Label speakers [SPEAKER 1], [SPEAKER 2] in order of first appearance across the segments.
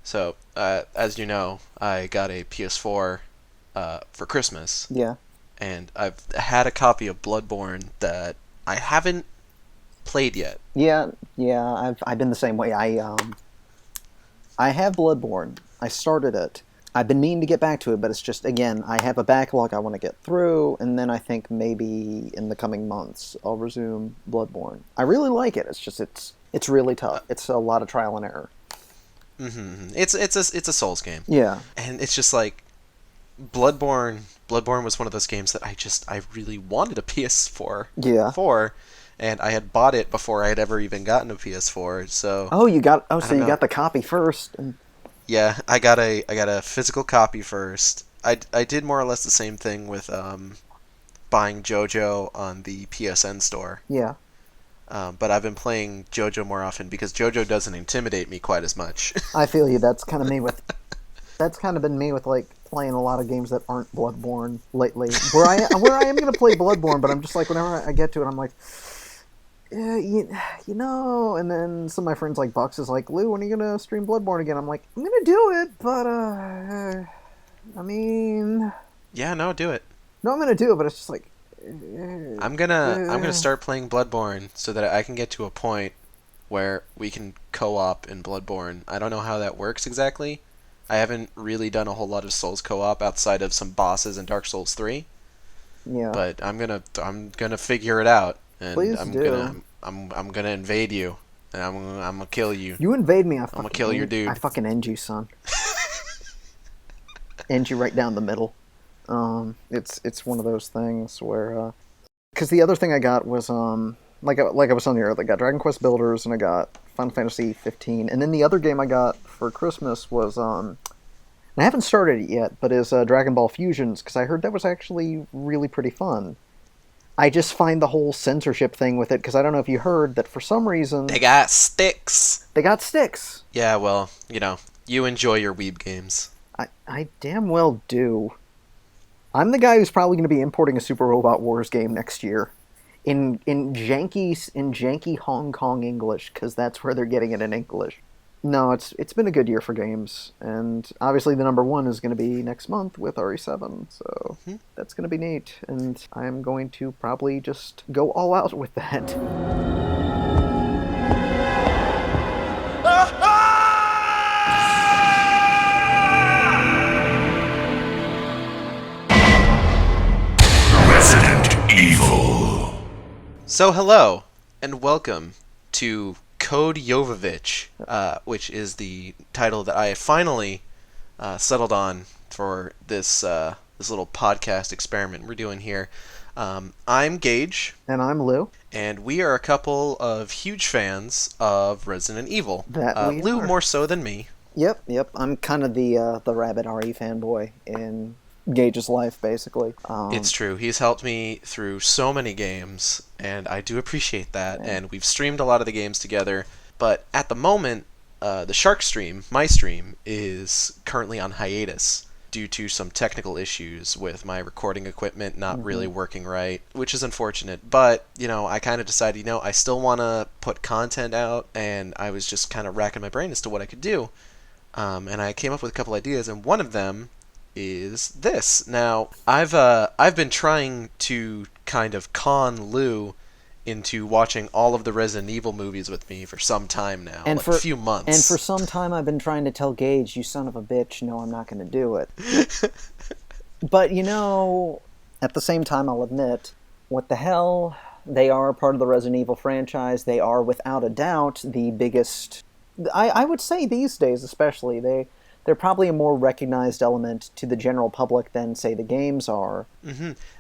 [SPEAKER 1] So, as you know, I got a PS4 for Christmas,
[SPEAKER 2] Yeah.
[SPEAKER 1] and I've had a copy of Bloodborne that I haven't played yet.
[SPEAKER 2] Yeah, yeah, I've been the same way. I have Bloodborne. I started it. I've been meaning to get back to it, but it's just again, I have a backlog I want to get through, and then I think maybe in the coming months I'll resume Bloodborne. I really like it. It's really
[SPEAKER 1] Uh,
[SPEAKER 2] tough. It's a lot of trial and error.
[SPEAKER 1] it's a Souls game,
[SPEAKER 2] Yeah.
[SPEAKER 1] and it's just like Bloodborne. Bloodborne was one of those games that I really wanted a PS4
[SPEAKER 2] Yeah.
[SPEAKER 1] for, and I had bought it before I had ever even gotten a PS4. So
[SPEAKER 2] Oh,
[SPEAKER 1] I
[SPEAKER 2] so
[SPEAKER 1] don't
[SPEAKER 2] you
[SPEAKER 1] know.
[SPEAKER 2] got the copy first. And
[SPEAKER 1] Yeah, I got a physical copy first. I did more or less the same thing with buying JoJo on the PSN store.
[SPEAKER 2] yeah.
[SPEAKER 1] But I've been playing JoJo more often because JoJo doesn't intimidate me quite as much.
[SPEAKER 2] I feel you. That's kind of been me with like playing a lot of games that aren't Bloodborne lately. Where I am gonna play Bloodborne, but I'm just like whenever I get to it, I'm like, yeah, you know. And then some of my friends like Bucks is like, Lou, when are you gonna stream Bloodborne again? I'm like, I'm gonna do it, but I mean,
[SPEAKER 1] Yeah, no, do it.
[SPEAKER 2] no, I'm gonna do it, but it's just like,
[SPEAKER 1] I'm gonna
[SPEAKER 2] uh,
[SPEAKER 1] start playing Bloodborne so that I can get to a point where we can co-op in Bloodborne. I don't know how that works exactly. I haven't really done a whole lot of Souls co-op outside of some bosses in Dark Souls 3,
[SPEAKER 2] yeah.
[SPEAKER 1] but I'm gonna figure it out, and
[SPEAKER 2] Please do.
[SPEAKER 1] I'm gonna invade you, and I'm gonna kill you.
[SPEAKER 2] You invade me,
[SPEAKER 1] I'm gonna kill your
[SPEAKER 2] I
[SPEAKER 1] dude.
[SPEAKER 2] fucking end you, son. End you right down the middle. It's one of those things where because the other thing I got was like I was telling you earlier, I got Dragon Quest Builders and I got Final Fantasy 15, and then the other game I got for Christmas was and I haven't started it yet, but is Dragon Ball Fusions because I heard that was actually really pretty fun. I just find the whole censorship thing with it because I don't know if you heard that for some
[SPEAKER 1] They
[SPEAKER 2] reason
[SPEAKER 1] got sticks.
[SPEAKER 2] they got sticks.
[SPEAKER 1] Yeah, well, you enjoy your weeb games.
[SPEAKER 2] I damn well do. I'm the guy who's probably going to be importing a Super Robot Wars game next year in janky Hong Kong English because that's where they're getting it in English. No, it's been a good year for games, and obviously the number one is going to be next month with RE7, so
[SPEAKER 1] Hmm?
[SPEAKER 2] that's going to be neat, and I'm going to probably just go all out with that.
[SPEAKER 3] Resident Evil.
[SPEAKER 1] So hello and welcome to Code Jovovich, which is the title that I finally settled on for this little podcast experiment we're doing here. I'm Gage,
[SPEAKER 2] And I'm Lou.
[SPEAKER 1] and we are a couple of huge fans of Resident Evil.
[SPEAKER 2] That we
[SPEAKER 1] Lou
[SPEAKER 2] are.
[SPEAKER 1] more so than me.
[SPEAKER 2] Yep. I'm kind of the Rabbit RE fanboy in Gage's life, basically.
[SPEAKER 1] It's true. He's helped me through so many games, and I do appreciate that.
[SPEAKER 2] Yeah.
[SPEAKER 1] And we've streamed a lot of the games together. But at the moment, the Shark stream, my stream, is currently on hiatus due to some technical issues with my recording equipment not really
[SPEAKER 2] Mhm.
[SPEAKER 1] working right, which is unfortunate. But, I kind of decided, I still want to put content out, and I was just kind of racking my brain as to what I could do. And I came up with a couple ideas, and one of them is this. Now, I've been trying to kind of con Lou into watching all of the Resident Evil movies with me for some time now,
[SPEAKER 2] And
[SPEAKER 1] like a
[SPEAKER 2] for
[SPEAKER 1] few
[SPEAKER 2] and for
[SPEAKER 1] months.
[SPEAKER 2] some time I've been trying to tell Gage, you son of a bitch, no, I'm not going to do it. But at the same time, I'll admit, what the hell? They are part of the Resident Evil franchise. They are, without a doubt, the biggest. I would say these days, especially, they're probably a more recognized element to the general public than, say, the games are.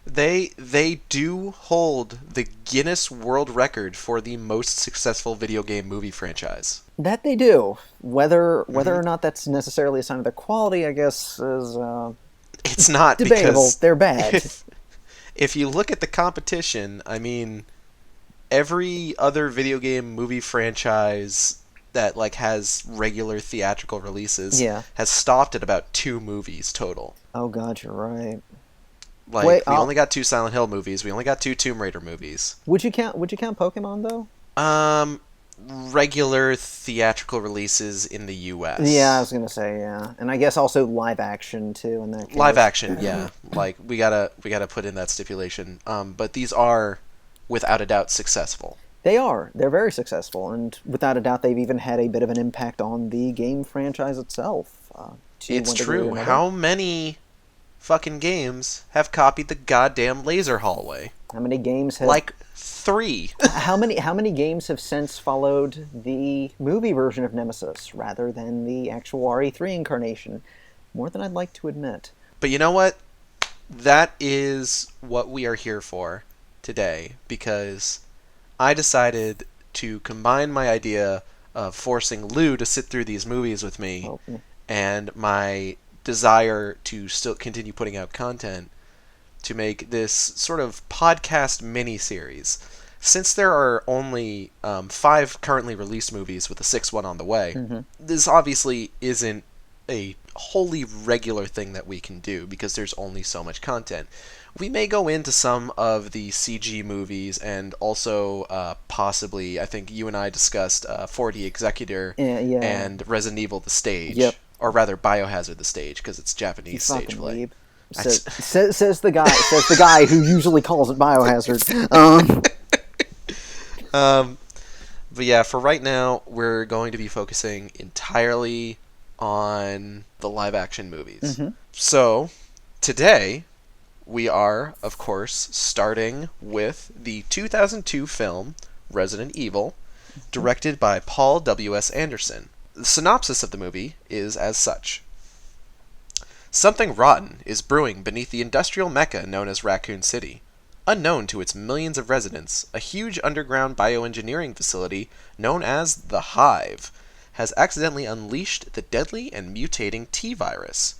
[SPEAKER 1] They do hold the Guinness World Record for the most successful video game movie franchise.
[SPEAKER 2] That they do. Whether
[SPEAKER 1] hmm
[SPEAKER 2] or not that's necessarily a sign of their quality, I guess, is
[SPEAKER 1] It's not
[SPEAKER 2] debatable.
[SPEAKER 1] because
[SPEAKER 2] They're bad.
[SPEAKER 1] if you look at the competition, I mean, every other video game movie franchise that like has regular theatrical releases
[SPEAKER 2] Yeah.
[SPEAKER 1] has stopped at about two movies total.
[SPEAKER 2] Oh God, you're right. Wait,
[SPEAKER 1] Like we only got two Silent Hill movies, we only got two Tomb Raider movies.
[SPEAKER 2] would you count? Would you count Pokemon though?
[SPEAKER 1] Um regular theatrical releases in the U.S.
[SPEAKER 2] Yeah, I was gonna say yeah, and I guess also live action too in that case.
[SPEAKER 1] Live action, yeah. Like we gotta put in that stipulation. But these are, without a doubt, successful.
[SPEAKER 2] They are. They're very successful, and without a doubt, they've even had a bit of an impact on the game franchise itself.
[SPEAKER 1] It's true. How many fucking games have copied the goddamn laser hallway?
[SPEAKER 2] How many games have
[SPEAKER 1] Like 3.
[SPEAKER 2] how many games have since followed the movie version of Nemesis rather than the actual RE3 incarnation? More than I'd like to admit.
[SPEAKER 1] But you know what? That is what we are here for today, because I decided to combine my idea of forcing Lou to sit through these movies with me
[SPEAKER 2] Oh,
[SPEAKER 1] and my desire to still continue putting out content to make this sort of podcast mini-series. Since there are only 5 currently released movies with a 6th one on the way, this obviously isn't a wholly regular thing that we can do because there's only so much content. We may go into some of the CG movies and also possibly, I think you and I discussed 4D Executor
[SPEAKER 2] yeah.
[SPEAKER 1] and Resident Evil the stage.
[SPEAKER 2] Yep.
[SPEAKER 1] Or rather, Biohazard the stage, because it's Japanese
[SPEAKER 2] You
[SPEAKER 1] stage
[SPEAKER 2] fucking
[SPEAKER 1] play.
[SPEAKER 2] weeb. Says the guy who usually calls it Biohazard.
[SPEAKER 1] But yeah, for right now, we're going to be focusing entirely on the live action movies. So, today, we are, of course, starting with the 2002 film Resident Evil, directed by Paul W.S. Anderson. The synopsis of the movie is as such. Something rotten is brewing beneath the industrial mecca known as Raccoon City. Unknown to its millions of residents, a huge underground bioengineering facility known as the Hive has accidentally unleashed the deadly and mutating T-virus,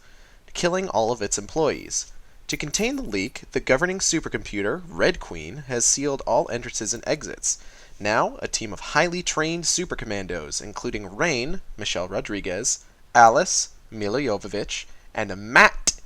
[SPEAKER 1] killing all of its employees. To contain the leak, the governing supercomputer, Red Queen, has sealed all entrances and exits. Now, a team of highly trained supercommandos, including Rain, Michelle Rodriguez, Alice, Mila Jovovich, and Matt,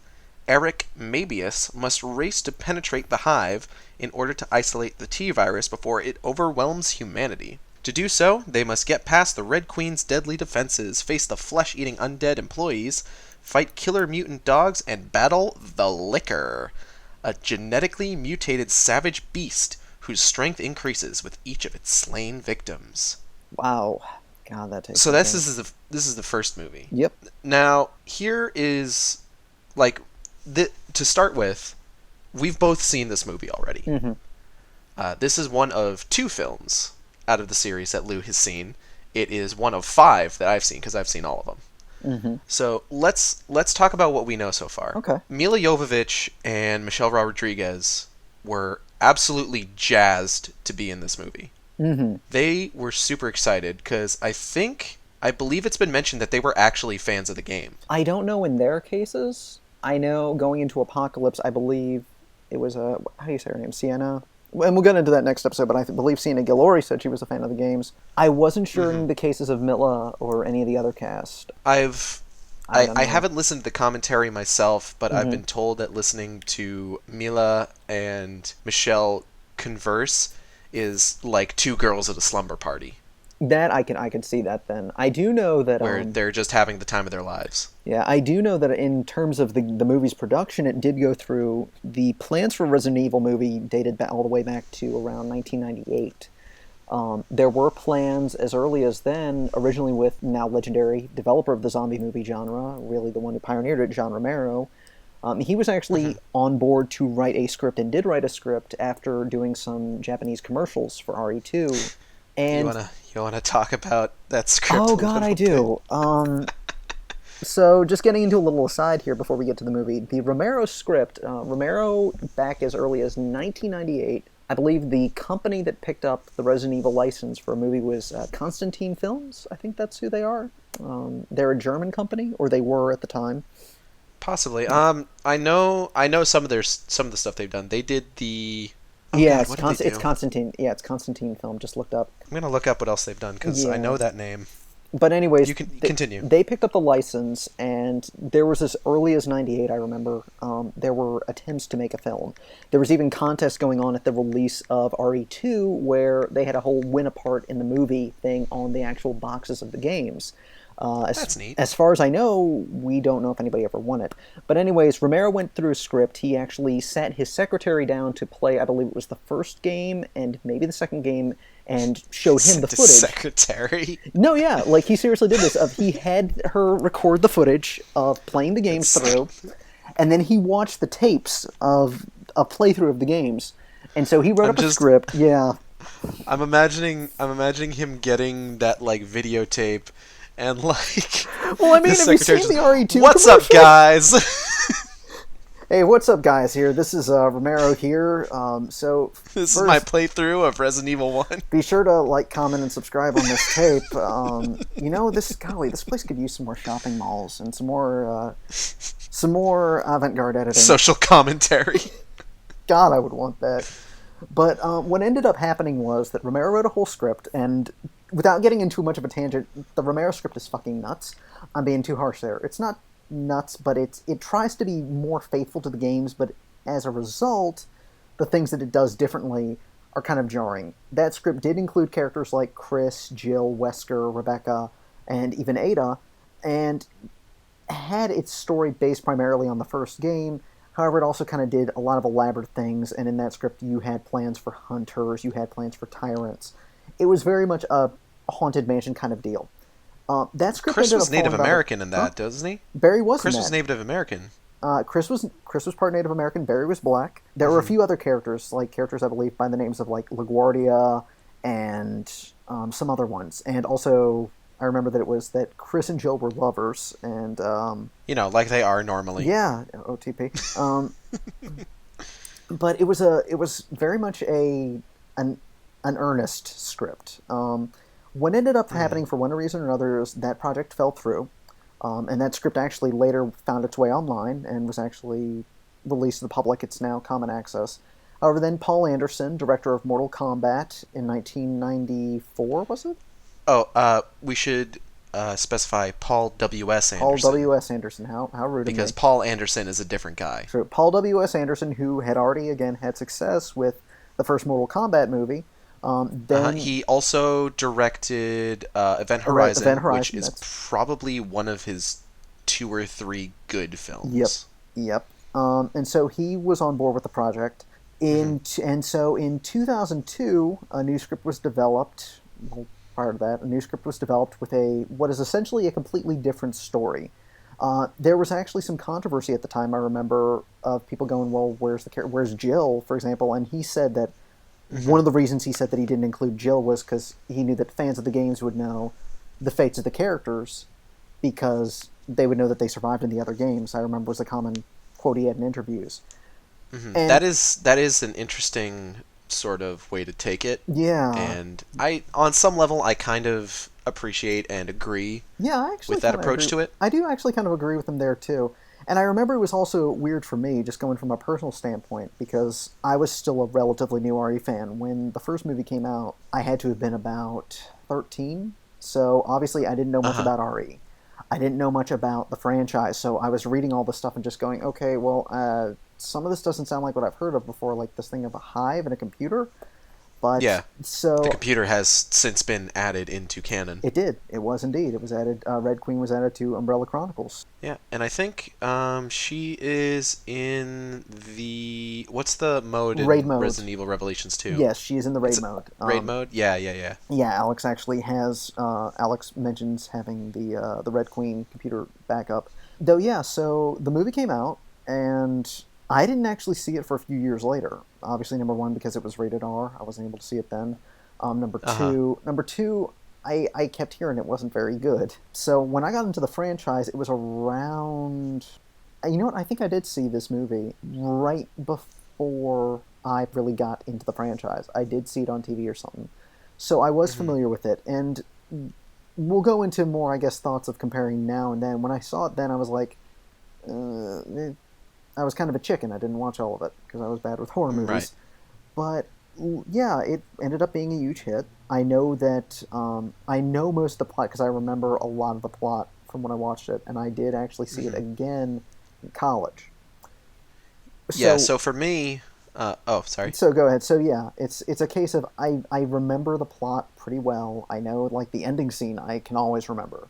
[SPEAKER 1] Eric Mabius, must race to penetrate the Hive in order to isolate the T-virus before it overwhelms humanity. To do so, they must get past the Red Queen's deadly defenses, face the flesh-eating undead employees, fight killer mutant dogs, and battle the Licker, a genetically mutated savage beast whose strength increases with each of its slain victims.
[SPEAKER 2] Wow. God, that takes.
[SPEAKER 1] So this is the first movie.
[SPEAKER 2] Yep.
[SPEAKER 1] Now, here is, like, to start with, we've both seen this movie already. This is one of 2 films out of the series that Lou has seen. It is one of 5 that I've seen, because I've seen all of them. So let's talk about what we know so far.
[SPEAKER 2] Okay.
[SPEAKER 1] Mila Jovovich and Michelle Rodriguez were absolutely jazzed to be in this movie. They were super excited because I believe it's been mentioned that they were actually fans of the game.
[SPEAKER 2] I don't know in their cases. I know going into Apocalypse, I believe it was how do you say her name? Sienna? And we'll get into that next episode, but I believe Sienna Gillory said she was a fan of the games. I wasn't sure in the cases of Mila or any of the other cast.
[SPEAKER 1] I haven't listened to the commentary myself, but I've been told that listening to Mila and Michelle converse is like 2 girls at a slumber party.
[SPEAKER 2] That I can see that then. I do know that
[SPEAKER 1] where they're just having the time of their lives.
[SPEAKER 2] Yeah, I do know that in terms of the movie's production, it did go through the plans for Resident Evil movie dated back all the way back to around 1998. There were plans as early as then, originally with now legendary developer of the zombie movie genre, really the one who pioneered it, John Romero. He was actually on board to write a script and did write a script after doing some Japanese commercials for RE2. And
[SPEAKER 1] you wanna talk about that script?
[SPEAKER 2] Oh God, I do. So just getting into a little aside here before we get to the movie, the Romero script, Romero back as early as 1998, I believe the company that picked up the Resident Evil license for a movie was Constantine Films. I think that's who they are. They're a German company, or they were at the time.
[SPEAKER 1] Possibly. I know some of the stuff they've done. They did the. Oh
[SPEAKER 2] yeah,
[SPEAKER 1] God,
[SPEAKER 2] it's Constantine. Yeah, it's Constantine Film. Just looked up.
[SPEAKER 1] I'm gonna look up what else they've done because I know that name.
[SPEAKER 2] But anyways,
[SPEAKER 1] you can continue.
[SPEAKER 2] They picked up the license, and and there was as early as '98. I remember there were attempts to make a film. There was even contests going on at the release of RE2, where they had a whole win a part in the movie thing on the actual boxes of the games.
[SPEAKER 1] That's neat.
[SPEAKER 2] As far as I know, we don't know if anybody ever won it. But anyways, Romero went through a script. He actually sat his secretary down to play, I believe it was the first game and maybe the second game, and showed him the footage.
[SPEAKER 1] Secretary?
[SPEAKER 2] No, yeah, like he seriously did this. He had her record the footage of playing the games through, and then he watched the tapes of a playthrough of the games. And so he wrote up a script. Yeah.
[SPEAKER 1] I'm imagining him getting that like videotape and like.
[SPEAKER 2] Well, I mean, have you seen the RE2
[SPEAKER 1] What's
[SPEAKER 2] commercial?
[SPEAKER 1] up, guys?
[SPEAKER 2] Hey, what's up, guys? Here, this is Romero here.
[SPEAKER 1] This is my playthrough of Resident Evil 1.
[SPEAKER 2] Be sure to like, comment, and subscribe on this tape. This place could use some more shopping malls and some more avant-garde editing.
[SPEAKER 1] Social commentary.
[SPEAKER 2] God, I would want that. But what ended up happening was that Romero wrote a whole script, and without getting into much of a tangent, the Romero script is fucking nuts. I'm being too harsh there. It's not nuts, but it tries to be more faithful to the games, but as a result, the things that it does differently are kind of jarring. That script did include characters like Chris, Jill, Wesker, Rebecca, and even Ada, and had its story based primarily on the first game. However, it also kind of did a lot of elaborate things, and in that script you had plans for hunters, you had plans for tyrants. It was very much a Haunted Mansion kind of deal. That script
[SPEAKER 1] Chris
[SPEAKER 2] ended
[SPEAKER 1] was
[SPEAKER 2] up
[SPEAKER 1] Native
[SPEAKER 2] falling by
[SPEAKER 1] American in that, doesn't he?
[SPEAKER 2] Barry was
[SPEAKER 1] Chris
[SPEAKER 2] in
[SPEAKER 1] was
[SPEAKER 2] that.
[SPEAKER 1] Native American.
[SPEAKER 2] Chris was part Native American. Barry was black. There were a few other characters, I believe, by the names of like LaGuardia and some other ones. And also, I remember that Chris and Jill were lovers, and
[SPEAKER 1] like they are normally.
[SPEAKER 2] Yeah, OTP. But it was very much an earnest script. What ended up happening for one reason or another is that project fell through, and that script actually later found its way online and was actually released to the public. It's now common access. However, then Paul Anderson, director of Mortal Kombat in 1994, was it?
[SPEAKER 1] Oh, we should specify Paul W.S. Anderson.
[SPEAKER 2] Paul W.S. Anderson. How rude of me.
[SPEAKER 1] Because Paul Anderson is a different guy.
[SPEAKER 2] True. Paul W.S. Anderson, who had already, again, had success with the first Mortal Kombat movie. Then
[SPEAKER 1] he also directed Event Horizon, which is probably one of his 2 or 3 good films.
[SPEAKER 2] Yep. And so he was on board with the project. And so in 2002, a new script was developed. Well, prior to that, a new script was developed with what is essentially a completely different story. There was actually some controversy at the time, I remember, of people going, well, where's Jill, for example? And he said that one of the reasons he said that he didn't include Jill was because he knew that fans of the games would know the fates of the characters because they would know that they survived in the other games. I remember was a common quote he had in interviews.
[SPEAKER 1] And that is an interesting sort of way to take it.
[SPEAKER 2] Yeah.
[SPEAKER 1] And on some level, I kind of appreciate and agree with that approach to it.
[SPEAKER 2] I do actually kind of agree with him there, too. And I remember it was also weird for me, just going from a personal standpoint, because I was still a relatively new RE fan. When the first movie came out, I had to have been about 13, so obviously I didn't know much about RE. I didn't know much about the franchise, so I was reading all this stuff and just going, okay, well, some of this doesn't sound like what I've heard of before, like this thing of a hive and a computer. But
[SPEAKER 1] yeah,
[SPEAKER 2] so
[SPEAKER 1] the computer has since been added into canon.
[SPEAKER 2] It did. It was indeed. It was added. Red Queen was added to Umbrella Chronicles.
[SPEAKER 1] Yeah, and I think she is in the what's the mode in
[SPEAKER 2] raid mode.
[SPEAKER 1] Resident Evil Revelations 2?
[SPEAKER 2] Yes, she is in the raid mode.
[SPEAKER 1] Raid mode? Yeah.
[SPEAKER 2] Yeah, Alex actually has. Alex mentions having the Red Queen computer backup. Though, yeah. So the movie came out, and I didn't actually see it for a few years later. Obviously, number one, because it was rated R. I wasn't able to see it then. Number two, I kept hearing it wasn't very good. So when I got into the franchise, it was around... You know what? I think I did see this movie right before I really got into the franchise. I did see it on TV or something. So I was familiar with it. And we'll go into more, I guess, thoughts of comparing now and then. When I saw it then, I was like... I was kind of a chicken. I didn't watch all of it because I was bad with horror movies. Right. But yeah, it ended up being a huge hit. I know that I know most of the plot because I remember a lot of the plot from when I watched it, and I did actually see it
[SPEAKER 1] Hmm.
[SPEAKER 2] again in college.
[SPEAKER 1] Yeah.
[SPEAKER 2] So
[SPEAKER 1] So for me, oh, sorry.
[SPEAKER 2] so go ahead. So yeah, it's a case of I remember the plot pretty well. I know like the ending scene I can always remember,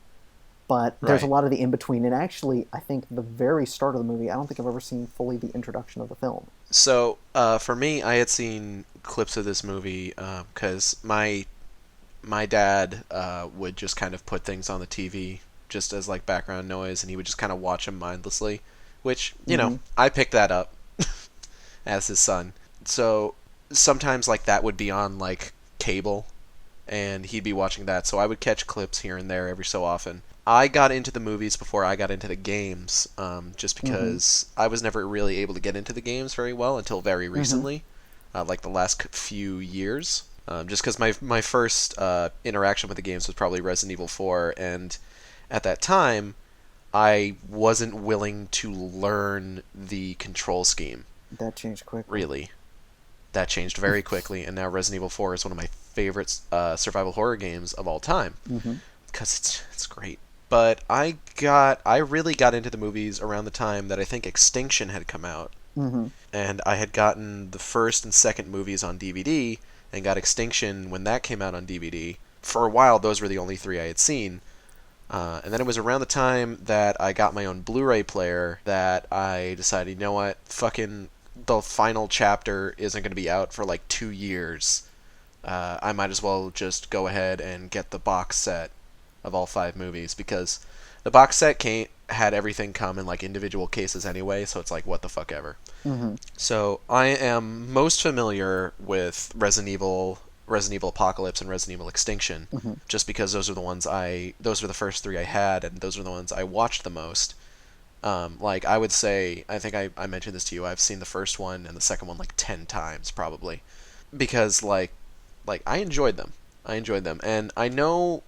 [SPEAKER 2] but there's a
[SPEAKER 1] Right.
[SPEAKER 2] lot of the in between. And actually, I think the very start of the movie, I don't think I've ever seen fully the introduction of the film.
[SPEAKER 1] So for me, I had seen clips of this movie because my dad would just kind of put things on the TV just as like background noise, and he would just kind of watch them mindlessly, which
[SPEAKER 2] Hmm.
[SPEAKER 1] I picked that up as his son. So sometimes like that would be on like cable, and he'd be watching that. So I would catch clips here and there every so often. I got into the movies before I got into the games, just
[SPEAKER 2] Hmm.
[SPEAKER 1] because I was never really able to get into the games very well until very
[SPEAKER 2] Hmm.
[SPEAKER 1] recently, like the last few years. Just because my first interaction with the games was probably Resident Evil 4, and at that time I wasn't willing to learn the control scheme.
[SPEAKER 2] That changed quickly.
[SPEAKER 1] Really, that changed very quickly, and now Resident Evil 4 is one of my favorite survival horror games of all time
[SPEAKER 2] Hmm.
[SPEAKER 1] because it's great. But I really got into the movies around the time that I think Extinction had come out,
[SPEAKER 2] Hmm.
[SPEAKER 1] and I had gotten the first and second movies on DVD, and got Extinction when that came out on DVD. For a while, those were the only three I had seen. And then it was around the time that I got my own Blu-ray player that I decided, you know what, fucking the final chapter isn't going to be out for like 2 years. I might as well just go ahead and get the box set of all five movies because the box set had everything come in like individual cases anyway, so it's like what the fuck ever.
[SPEAKER 2] Hmm.
[SPEAKER 1] So I am most familiar with Resident Evil Apocalypse, and Resident Evil Extinction,
[SPEAKER 2] Hmm.
[SPEAKER 1] just because those were the first three I had, and those were the ones I watched the most. Like I would say, I think I mentioned this to you. I've seen the first one and the second one like 10 times probably, because I enjoyed them. I enjoyed them, and I know,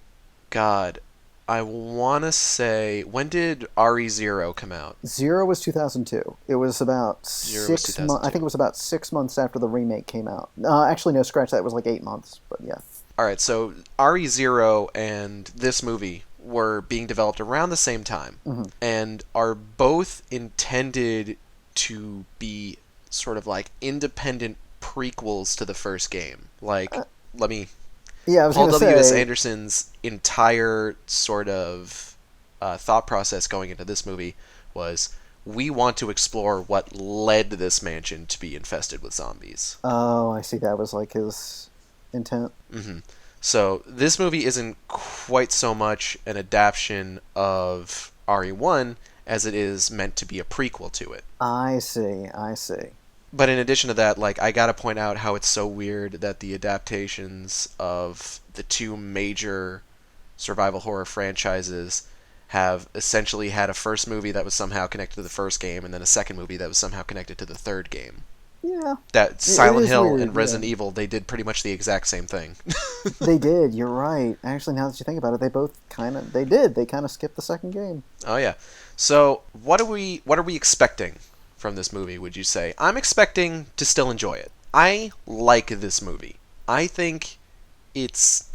[SPEAKER 1] God, I wanna say, when did RE0 come out?
[SPEAKER 2] Zero was 2002. It was about
[SPEAKER 1] Zero was
[SPEAKER 2] 6 months. I think
[SPEAKER 1] 2002.
[SPEAKER 2] it was about 6 months after the remake came out. Actually, no, scratch that. It was like 8 months. But yeah.
[SPEAKER 1] All right, so RE0 and this movie were being developed around the same time,
[SPEAKER 2] Hmm.
[SPEAKER 1] and are both intended to be sort of like independent prequels to the first game. Like, let me
[SPEAKER 2] Yeah, I was
[SPEAKER 1] Paul
[SPEAKER 2] gonna
[SPEAKER 1] W.S.
[SPEAKER 2] say.
[SPEAKER 1] Anderson's entire sort of thought process going into this movie was, we want to explore what led this mansion to be infested with zombies.
[SPEAKER 2] Oh, I see. That was like his intent.
[SPEAKER 1] Hmm. So this movie isn't quite so much an adaptation of RE1 as it is meant to be a prequel to it.
[SPEAKER 2] I see. I see.
[SPEAKER 1] But in addition to that, like, I gotta point out how it's so weird that the adaptations of the two major survival horror franchises have essentially had a first movie that was somehow connected to the first game, and then a second movie that was somehow connected to the third game.
[SPEAKER 2] Yeah,
[SPEAKER 1] That
[SPEAKER 2] it
[SPEAKER 1] Silent
[SPEAKER 2] is
[SPEAKER 1] Hill
[SPEAKER 2] weird.
[SPEAKER 1] and
[SPEAKER 2] Yeah,
[SPEAKER 1] Resident Evil, they did pretty much the exact same thing.
[SPEAKER 2] they did. You're right. Actually, now that you think about it, they both kind of they did. They kind of skipped the second game.
[SPEAKER 1] Oh yeah. So what are we expecting from this movie, would you say? I'm expecting to still enjoy it. I like this movie. I think it's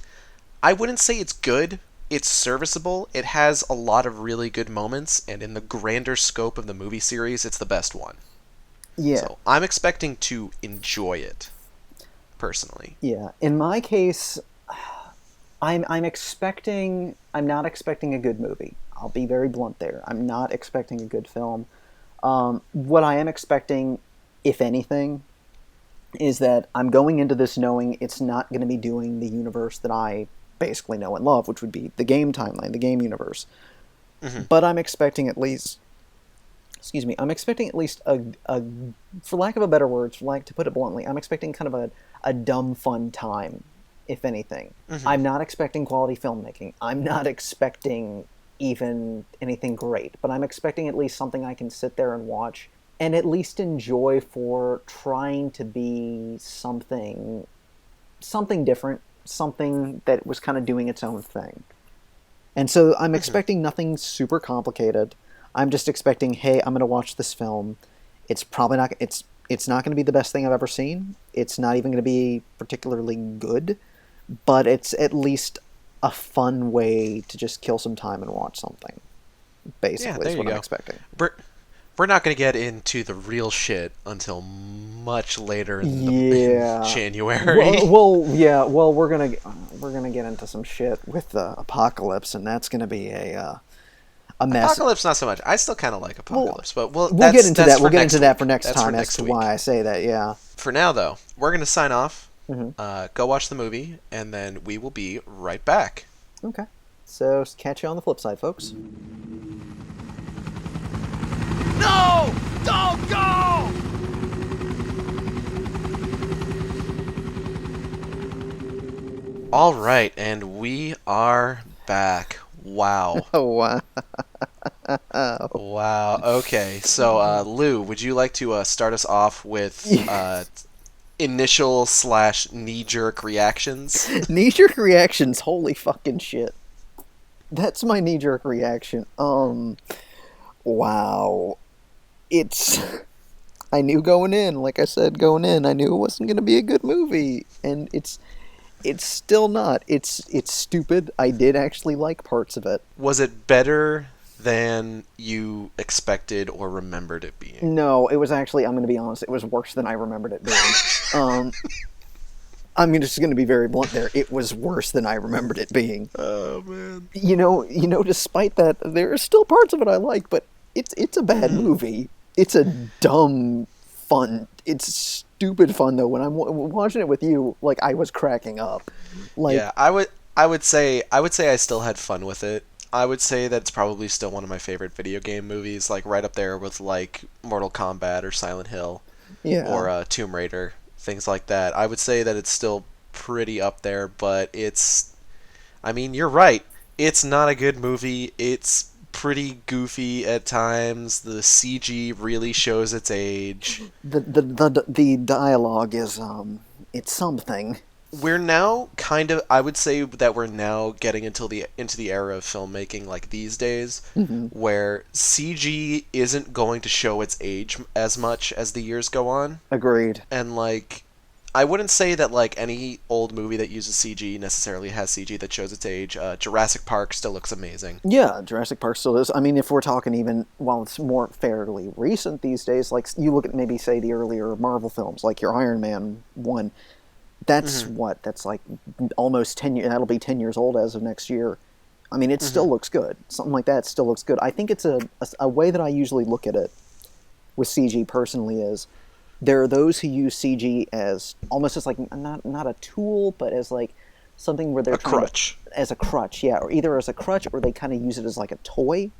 [SPEAKER 1] I wouldn't say it's good. It's serviceable. It has a lot of really good moments, and in the grander scope of the movie series, it's the best one.
[SPEAKER 2] Yeah,
[SPEAKER 1] So I'm expecting to enjoy it, personally.
[SPEAKER 2] yeah. In my case, I'm expecting. I'm not expecting a good movie. I'll be very blunt there. I'm not expecting a good film. What I am expecting, if anything, is that I'm going into this knowing it's not going to be doing the universe that I basically know and love, which would be the game timeline, the game universe.
[SPEAKER 1] Hmm.
[SPEAKER 2] But I'm expecting at least, excuse me, I'm expecting at least for lack of a better word, for like to put it bluntly, I'm expecting kind of a dumb fun time, if anything.
[SPEAKER 1] Hmm.
[SPEAKER 2] I'm not expecting quality filmmaking. I'm not expecting even anything great, but I'm expecting at least something I can sit there and watch and at least enjoy for trying to be something different, something that was kind of doing its own thing. And so I'm
[SPEAKER 1] Hmm.
[SPEAKER 2] expecting nothing super complicated. I'm just expecting, hey, I'm going to watch this film. It's probably not it's not going to be the best thing I've ever seen. It's not even going to be particularly good, but it's at least a fun way to just kill some time and watch something.
[SPEAKER 1] Yeah,
[SPEAKER 2] basically,
[SPEAKER 1] there
[SPEAKER 2] is
[SPEAKER 1] you
[SPEAKER 2] what I'm
[SPEAKER 1] go.
[SPEAKER 2] expecting.
[SPEAKER 1] We're we're not going to get into the real shit until much later in
[SPEAKER 2] Yeah.
[SPEAKER 1] January.
[SPEAKER 2] Yeah. Well, we're gonna get into some shit with the apocalypse, and that's gonna be a mess.
[SPEAKER 1] Apocalypse, not so much. I still kind of like
[SPEAKER 2] Well,
[SPEAKER 1] Apocalypse, but well,
[SPEAKER 2] we'll get into
[SPEAKER 1] that's
[SPEAKER 2] that.
[SPEAKER 1] for
[SPEAKER 2] We'll get into
[SPEAKER 1] next
[SPEAKER 2] that for
[SPEAKER 1] week.
[SPEAKER 2] next
[SPEAKER 1] That's for
[SPEAKER 2] time as
[SPEAKER 1] next
[SPEAKER 2] to why
[SPEAKER 1] week.
[SPEAKER 2] I say that. Yeah.
[SPEAKER 1] For now, though, we're going to sign off.
[SPEAKER 2] Hmm.
[SPEAKER 1] Go watch the movie, and then we will be right back.
[SPEAKER 2] Okay. So catch you on the flip side, folks.
[SPEAKER 3] No! Don't go!
[SPEAKER 1] All right, and we are back. Wow.
[SPEAKER 2] Oh wow.
[SPEAKER 1] Wow. Okay. So, Lou, would you like to start us off with initial / knee jerk reactions?
[SPEAKER 2] Knee jerk reactions. Holy fucking shit. That's my knee jerk reaction. Wow. It's. I knew going in, like I said, going in, I knew it wasn't going to be a good movie, and it's still not. It's stupid. I did actually like parts of it.
[SPEAKER 1] Was it better than you expected or remembered it being?
[SPEAKER 2] No, it was actually. I'm going to be honest. It was worse than I remembered it being. um, I'm just going to be very blunt there. It was worse than I remembered it being.
[SPEAKER 1] Oh man.
[SPEAKER 2] Despite that, there are still parts of it I like, but it's a bad movie. It's a dumb fun. It's stupid fun though. When I'm watching it with you, like I was cracking up. Like
[SPEAKER 1] Yeah, I would say I still had fun with it. I would say that it's probably still one of my favorite video game movies, like right up there with like Mortal Kombat or Silent Hill
[SPEAKER 2] yeah,
[SPEAKER 1] or Tomb Raider, things like that. I would say that it's still pretty up there, but I mean, you're right. It's not a good movie. It's pretty goofy at times. The CG really shows its age.
[SPEAKER 2] the dialogue is it's something.
[SPEAKER 1] We're now kind of, I would say that we're now getting into the era of filmmaking like these days where CG isn't going to show its age as much as the years go on.
[SPEAKER 2] Agreed.
[SPEAKER 1] And like I wouldn't say that like any old movie that uses CG necessarily has CG that shows its age. Jurassic Park still looks amazing.
[SPEAKER 2] Yeah, Jurassic Park still is. I mean, if we're talking even while it's more fairly recent these days, like you look at maybe say the earlier Marvel films, like your Iron Man one. That's what? That's like almost 10 years. That'll be 10 years old as of next year. I mean, it still looks good. Something like that still looks good. I think it's a way that I usually look at it with CG personally is there are those who use CG as almost as like not a tool, but as like something where they're
[SPEAKER 1] A crutch.
[SPEAKER 2] as a crutch, yeah, or either as a crutch or they kind of use it as like a toy.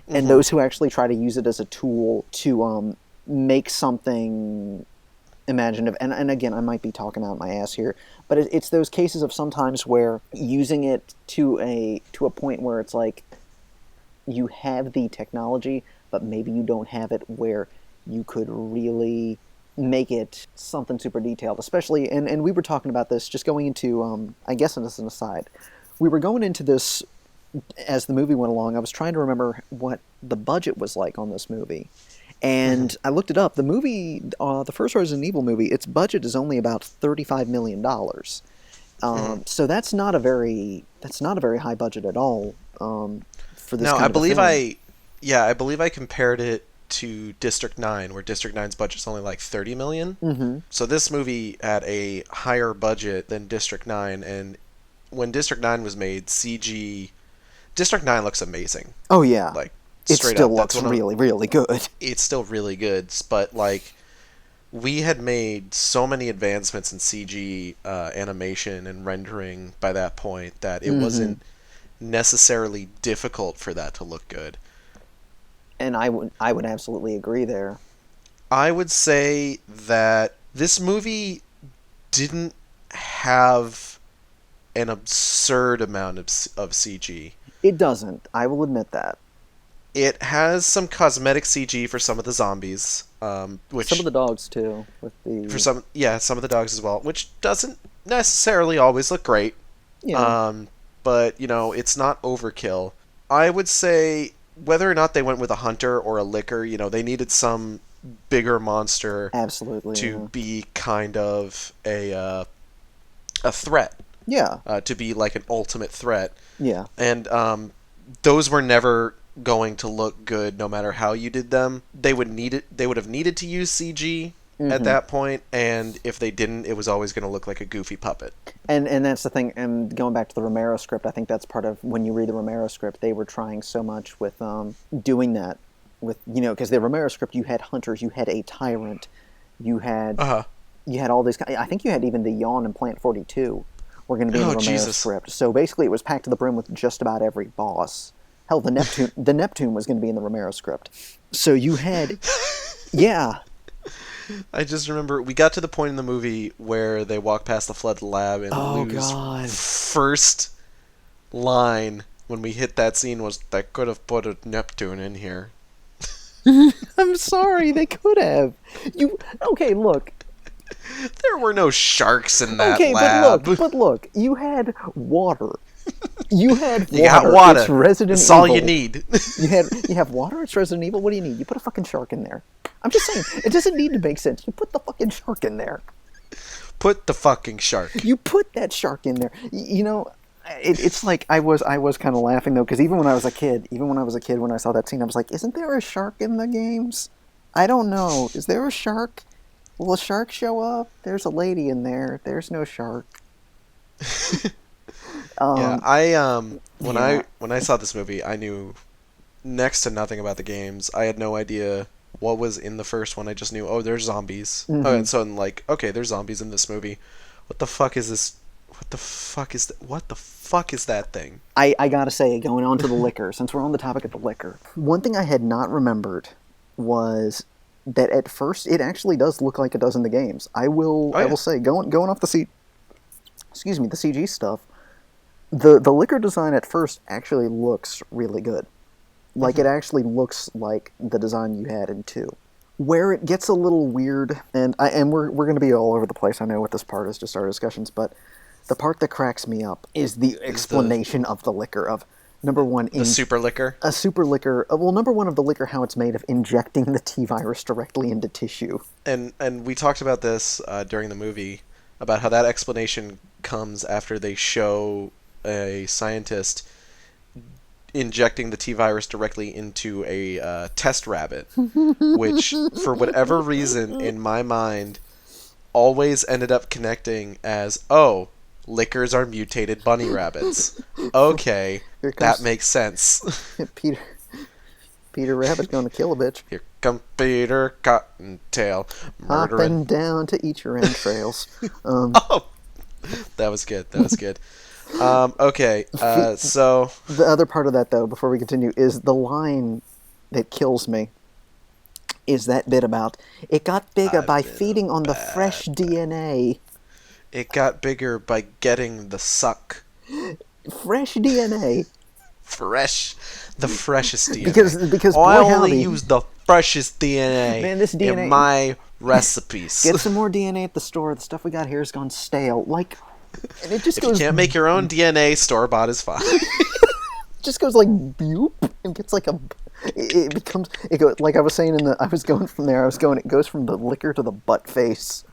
[SPEAKER 2] And those who actually try to use it as a tool to make something imaginative, and again, I might be talking out my ass here, but it's those cases of sometimes where using it to a point where it's like you have the technology, but maybe you don't have it where you could really make it something super detailed, especially, and we were talking about this just going into, I guess as an aside, we were going into this as the movie went along. I was trying to remember what the budget was like on this movie. And I looked it up. The movie, the first Resident Evil movie, its budget is only about $35 million. So that's not a very high budget at all for this
[SPEAKER 1] No,
[SPEAKER 2] kind
[SPEAKER 1] I
[SPEAKER 2] of a
[SPEAKER 1] believe
[SPEAKER 2] film.
[SPEAKER 1] I believe I compared it to District 9, where District Nine's budget's only like 30 million. So this movie had a higher budget than District 9, and when District 9 was made, CG District 9 looks amazing.
[SPEAKER 2] Oh yeah,
[SPEAKER 1] Like
[SPEAKER 2] it
[SPEAKER 1] straight
[SPEAKER 2] still
[SPEAKER 1] up, that's
[SPEAKER 2] looks
[SPEAKER 1] one of
[SPEAKER 2] really really good.
[SPEAKER 1] it's still really good, but like we had made so many advancements in CG animation and rendering by that point that it wasn't necessarily difficult for that to look good.
[SPEAKER 2] And I would absolutely agree there.
[SPEAKER 1] I would say that this movie didn't have an absurd amount of CG.
[SPEAKER 2] It doesn't. I will admit that.
[SPEAKER 1] It has some cosmetic CG for some of the zombies, which
[SPEAKER 2] Some of the dogs too, with the
[SPEAKER 1] for some of the dogs as well, which doesn't necessarily always look great.
[SPEAKER 2] yeah.
[SPEAKER 1] But it's not overkill. I would say whether or not they went with a hunter or a licker, they needed some bigger monster
[SPEAKER 2] Absolutely.
[SPEAKER 1] to be kind of a threat,
[SPEAKER 2] Yeah.
[SPEAKER 1] to be like an ultimate threat.
[SPEAKER 2] Yeah.
[SPEAKER 1] And those were never going to look good no matter how you did them. They would have needed to use CG at that point, and if they didn't, it was always going to look like a goofy puppet.
[SPEAKER 2] And that's the thing. And going back to the Romero script, I think that's part of when you read the Romero script, they were trying so much with doing that with because the Romero script, you had hunters, you had a tyrant, you had all these. I think you had even the Yawn and Plant 42 were going to be in the Romero script. So basically, it was packed to the brim with just about every boss. Hell, the Neptune was going to be in the Romero script. So you had, yeah.
[SPEAKER 1] I just remember we got to the point in the movie where they walk past the flooded lab and Lou's first line when we hit that scene was, "They could have put a Neptune in here."
[SPEAKER 2] I'm sorry, they could have. Okay, look.
[SPEAKER 1] There were no sharks in that lab.
[SPEAKER 2] But look, you had water. You had water.
[SPEAKER 1] You got water.
[SPEAKER 2] It's Resident
[SPEAKER 1] That's
[SPEAKER 2] Evil.
[SPEAKER 1] all you need.
[SPEAKER 2] You have water. It's Resident Evil. What do you need? You put a fucking shark in there. I'm just saying, it doesn't need to make sense. You put the fucking shark in there.
[SPEAKER 1] Put the fucking shark.
[SPEAKER 2] You put that shark in there. It's like I was kind of laughing though, because even when I was a kid, when I saw that scene, I was like, isn't there a shark in the games? I don't know. Is there a shark? Will a shark show up? There's a lady in there. There's no shark.
[SPEAKER 1] When I saw this movie, I knew next to nothing about the games. I had no idea what was in the first one. I just knew, oh, there's zombies.
[SPEAKER 2] Mm-hmm.
[SPEAKER 1] Oh, and so I'm like, okay, there's zombies in this movie. What the fuck is this? What the fuck is that thing?
[SPEAKER 2] I gotta say, going on to the liquor, since we're on the topic of the liquor, one thing I had not remembered was that at first it actually does look like it does in the games. I will say, going off the CG stuff, the liquor design at first actually looks really good. Like, it actually looks like the design you had in 2. Where it gets a little weird, and we're going to be all over the place, I know, with this part is just our discussions, but the part that cracks me up is the explanation of the liquor, of, number one...
[SPEAKER 1] The super liquor?
[SPEAKER 2] A super liquor... Well, number one of the liquor, how it's made of injecting the T-virus directly into tissue.
[SPEAKER 1] And we talked about this during the movie, about how that explanation comes after they show a scientist injecting the T-virus directly into a test rabbit, which, for whatever reason, in my mind, always ended up connecting as, oh, lickers are mutated bunny rabbits. Okay, that makes sense.
[SPEAKER 2] Peter Rabbit gonna kill a bitch.
[SPEAKER 1] Here come Peter Cottontail.
[SPEAKER 2] Hopping down to eat your entrails.
[SPEAKER 1] Oh, that was good. Okay, so...
[SPEAKER 2] The other part of that, though, before we continue, is the line that kills me. Is that bit about, it got bigger by feeding on the fresh DNA.
[SPEAKER 1] It got bigger by getting the suck.
[SPEAKER 2] Fresh DNA.
[SPEAKER 1] The freshest DNA.
[SPEAKER 2] Because
[SPEAKER 1] I only use the freshest DNA,
[SPEAKER 2] man, this DNA
[SPEAKER 1] in my recipes.
[SPEAKER 2] Get some more DNA at the store. The stuff we got here has gone stale. Like... And it just
[SPEAKER 1] if
[SPEAKER 2] goes,
[SPEAKER 1] you can't make your own DNA, store-bought is fine.
[SPEAKER 2] just goes like boop and gets like it goes like I was saying I was going from there. It goes from the liquor to the butt face.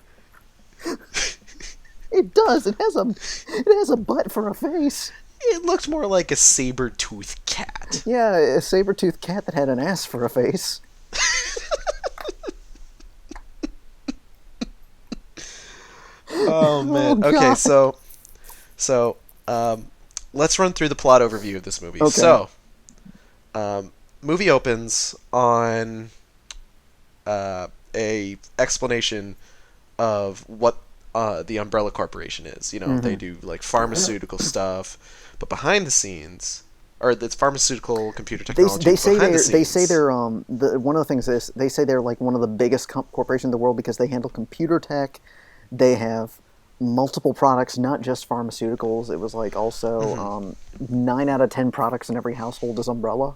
[SPEAKER 2] It does. It has a butt for a face.
[SPEAKER 1] It looked more like a saber-toothed cat.
[SPEAKER 2] Yeah, a saber-toothed cat that had an ass for a face.
[SPEAKER 1] Oh man.
[SPEAKER 2] Oh,
[SPEAKER 1] okay, so let's run through the plot overview of this movie.
[SPEAKER 2] Okay.
[SPEAKER 1] So, movie opens on a explanation of what the Umbrella Corporation is. They do like pharmaceutical stuff, but behind the scenes, or it's pharmaceutical computer technology.
[SPEAKER 2] They say they're one of the things is they say they're like one of the biggest corporations in the world because they handle computer tech. They have multiple products, not just pharmaceuticals. It was like also 9 out of 10 products in every household is Umbrella.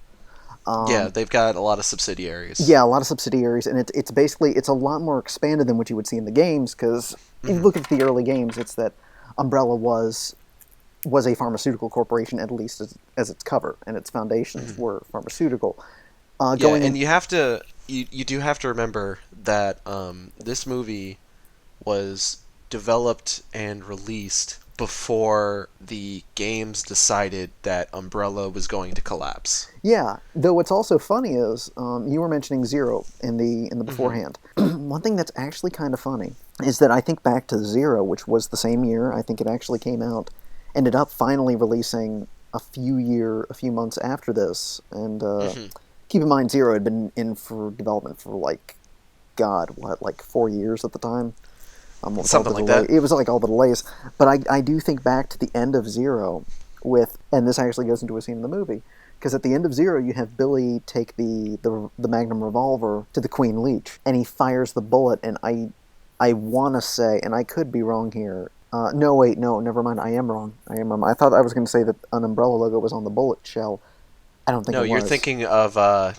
[SPEAKER 1] Yeah, they've got a lot of subsidiaries.
[SPEAKER 2] Yeah, a lot of subsidiaries, and it's basically a lot more expanded than what you would see in the games. Because if you look at the early games, it's that Umbrella was a pharmaceutical corporation, at least as its cover, and its foundations were pharmaceutical.
[SPEAKER 1] You do have to remember that this movie was developed and released before the games decided that Umbrella was going to collapse.
[SPEAKER 2] Yeah, though what's also funny is you were mentioning Zero in the
[SPEAKER 1] Hmm.
[SPEAKER 2] beforehand. One thing that's actually kind of funny is that I think back to Zero, which was the same year. I think it actually came out, ended up finally releasing a few months after this. And
[SPEAKER 1] Hmm.
[SPEAKER 2] keep in mind, Zero had been in for development for like God, what, like 4 years at the time. With all
[SPEAKER 1] Something
[SPEAKER 2] the
[SPEAKER 1] like
[SPEAKER 2] delay,
[SPEAKER 1] that.
[SPEAKER 2] it was like all the delays. But I do think back to the end of Zero with, and this actually goes into a scene in the movie, because at the end of Zero you have Billy take the Magnum revolver to the Queen Leech, and he fires the bullet, and I want to say, and I could be wrong here. No, wait, no, never mind. I am wrong. I am wrong. I thought I was going to say that an Umbrella logo was on the bullet shell. I don't think
[SPEAKER 1] No,
[SPEAKER 2] it
[SPEAKER 1] you're
[SPEAKER 2] was.
[SPEAKER 1] thinking of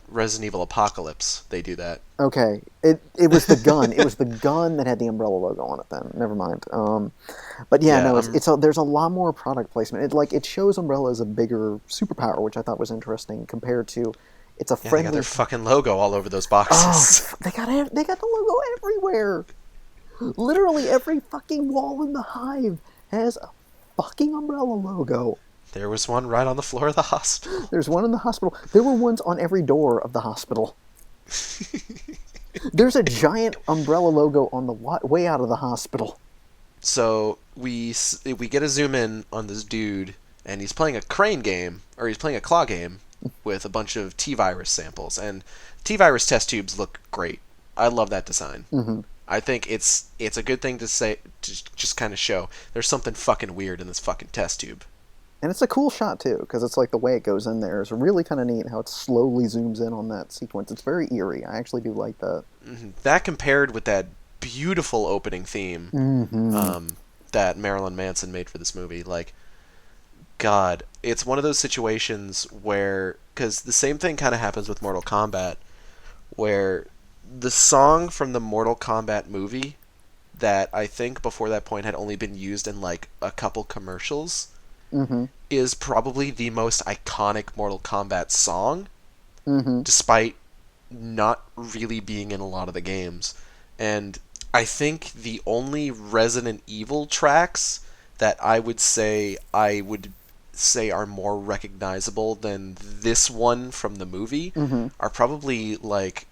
[SPEAKER 1] Resident Evil Apocalypse. They do that.
[SPEAKER 2] Okay, it was the gun. It was the gun that had the Umbrella logo on it. Then never mind. But yeah,
[SPEAKER 1] Yeah,
[SPEAKER 2] no, there's a lot more product placement. It shows Umbrella as a bigger superpower, which I thought was interesting compared to it's a
[SPEAKER 1] yeah, they got their
[SPEAKER 2] friendly.
[SPEAKER 1] fucking logo all over those
[SPEAKER 2] Oh,
[SPEAKER 1] boxes.
[SPEAKER 2] they got the logo everywhere. Literally every fucking wall in the hive has a fucking Umbrella logo.
[SPEAKER 1] There was one right on the floor of the hospital.
[SPEAKER 2] There's one in the hospital. There were ones on every door of the hospital. There's a giant Umbrella logo on the way out of the hospital.
[SPEAKER 1] So we get a zoom in on this dude, and he's playing a crane game, or he's playing a claw game with a bunch of T-virus samples, and T-virus test tubes look great. I love that design.
[SPEAKER 2] Hmm.
[SPEAKER 1] I think it's a good thing to say, to just kind of show there's something fucking weird in this fucking test tube.
[SPEAKER 2] And it's a cool shot too, because it's like the way it goes in there is really kind of neat. How it slowly zooms in on that sequence. It's very eerie. I actually do like that.
[SPEAKER 1] That compared with that beautiful opening theme
[SPEAKER 2] Hmm.
[SPEAKER 1] that Marilyn Manson made for this movie, like, God, it's one of those situations where, because the same thing kind of happens with Mortal Kombat, where the song from the Mortal Kombat movie that I think before that point had only been used in like a couple commercials
[SPEAKER 2] Hmm.
[SPEAKER 1] is probably the most iconic Mortal Kombat song,
[SPEAKER 2] Hmm.
[SPEAKER 1] despite not really being in a lot of the games. And I think the only Resident Evil tracks that I would say are more recognizable than this one from the movie
[SPEAKER 2] Hmm.
[SPEAKER 1] are probably like,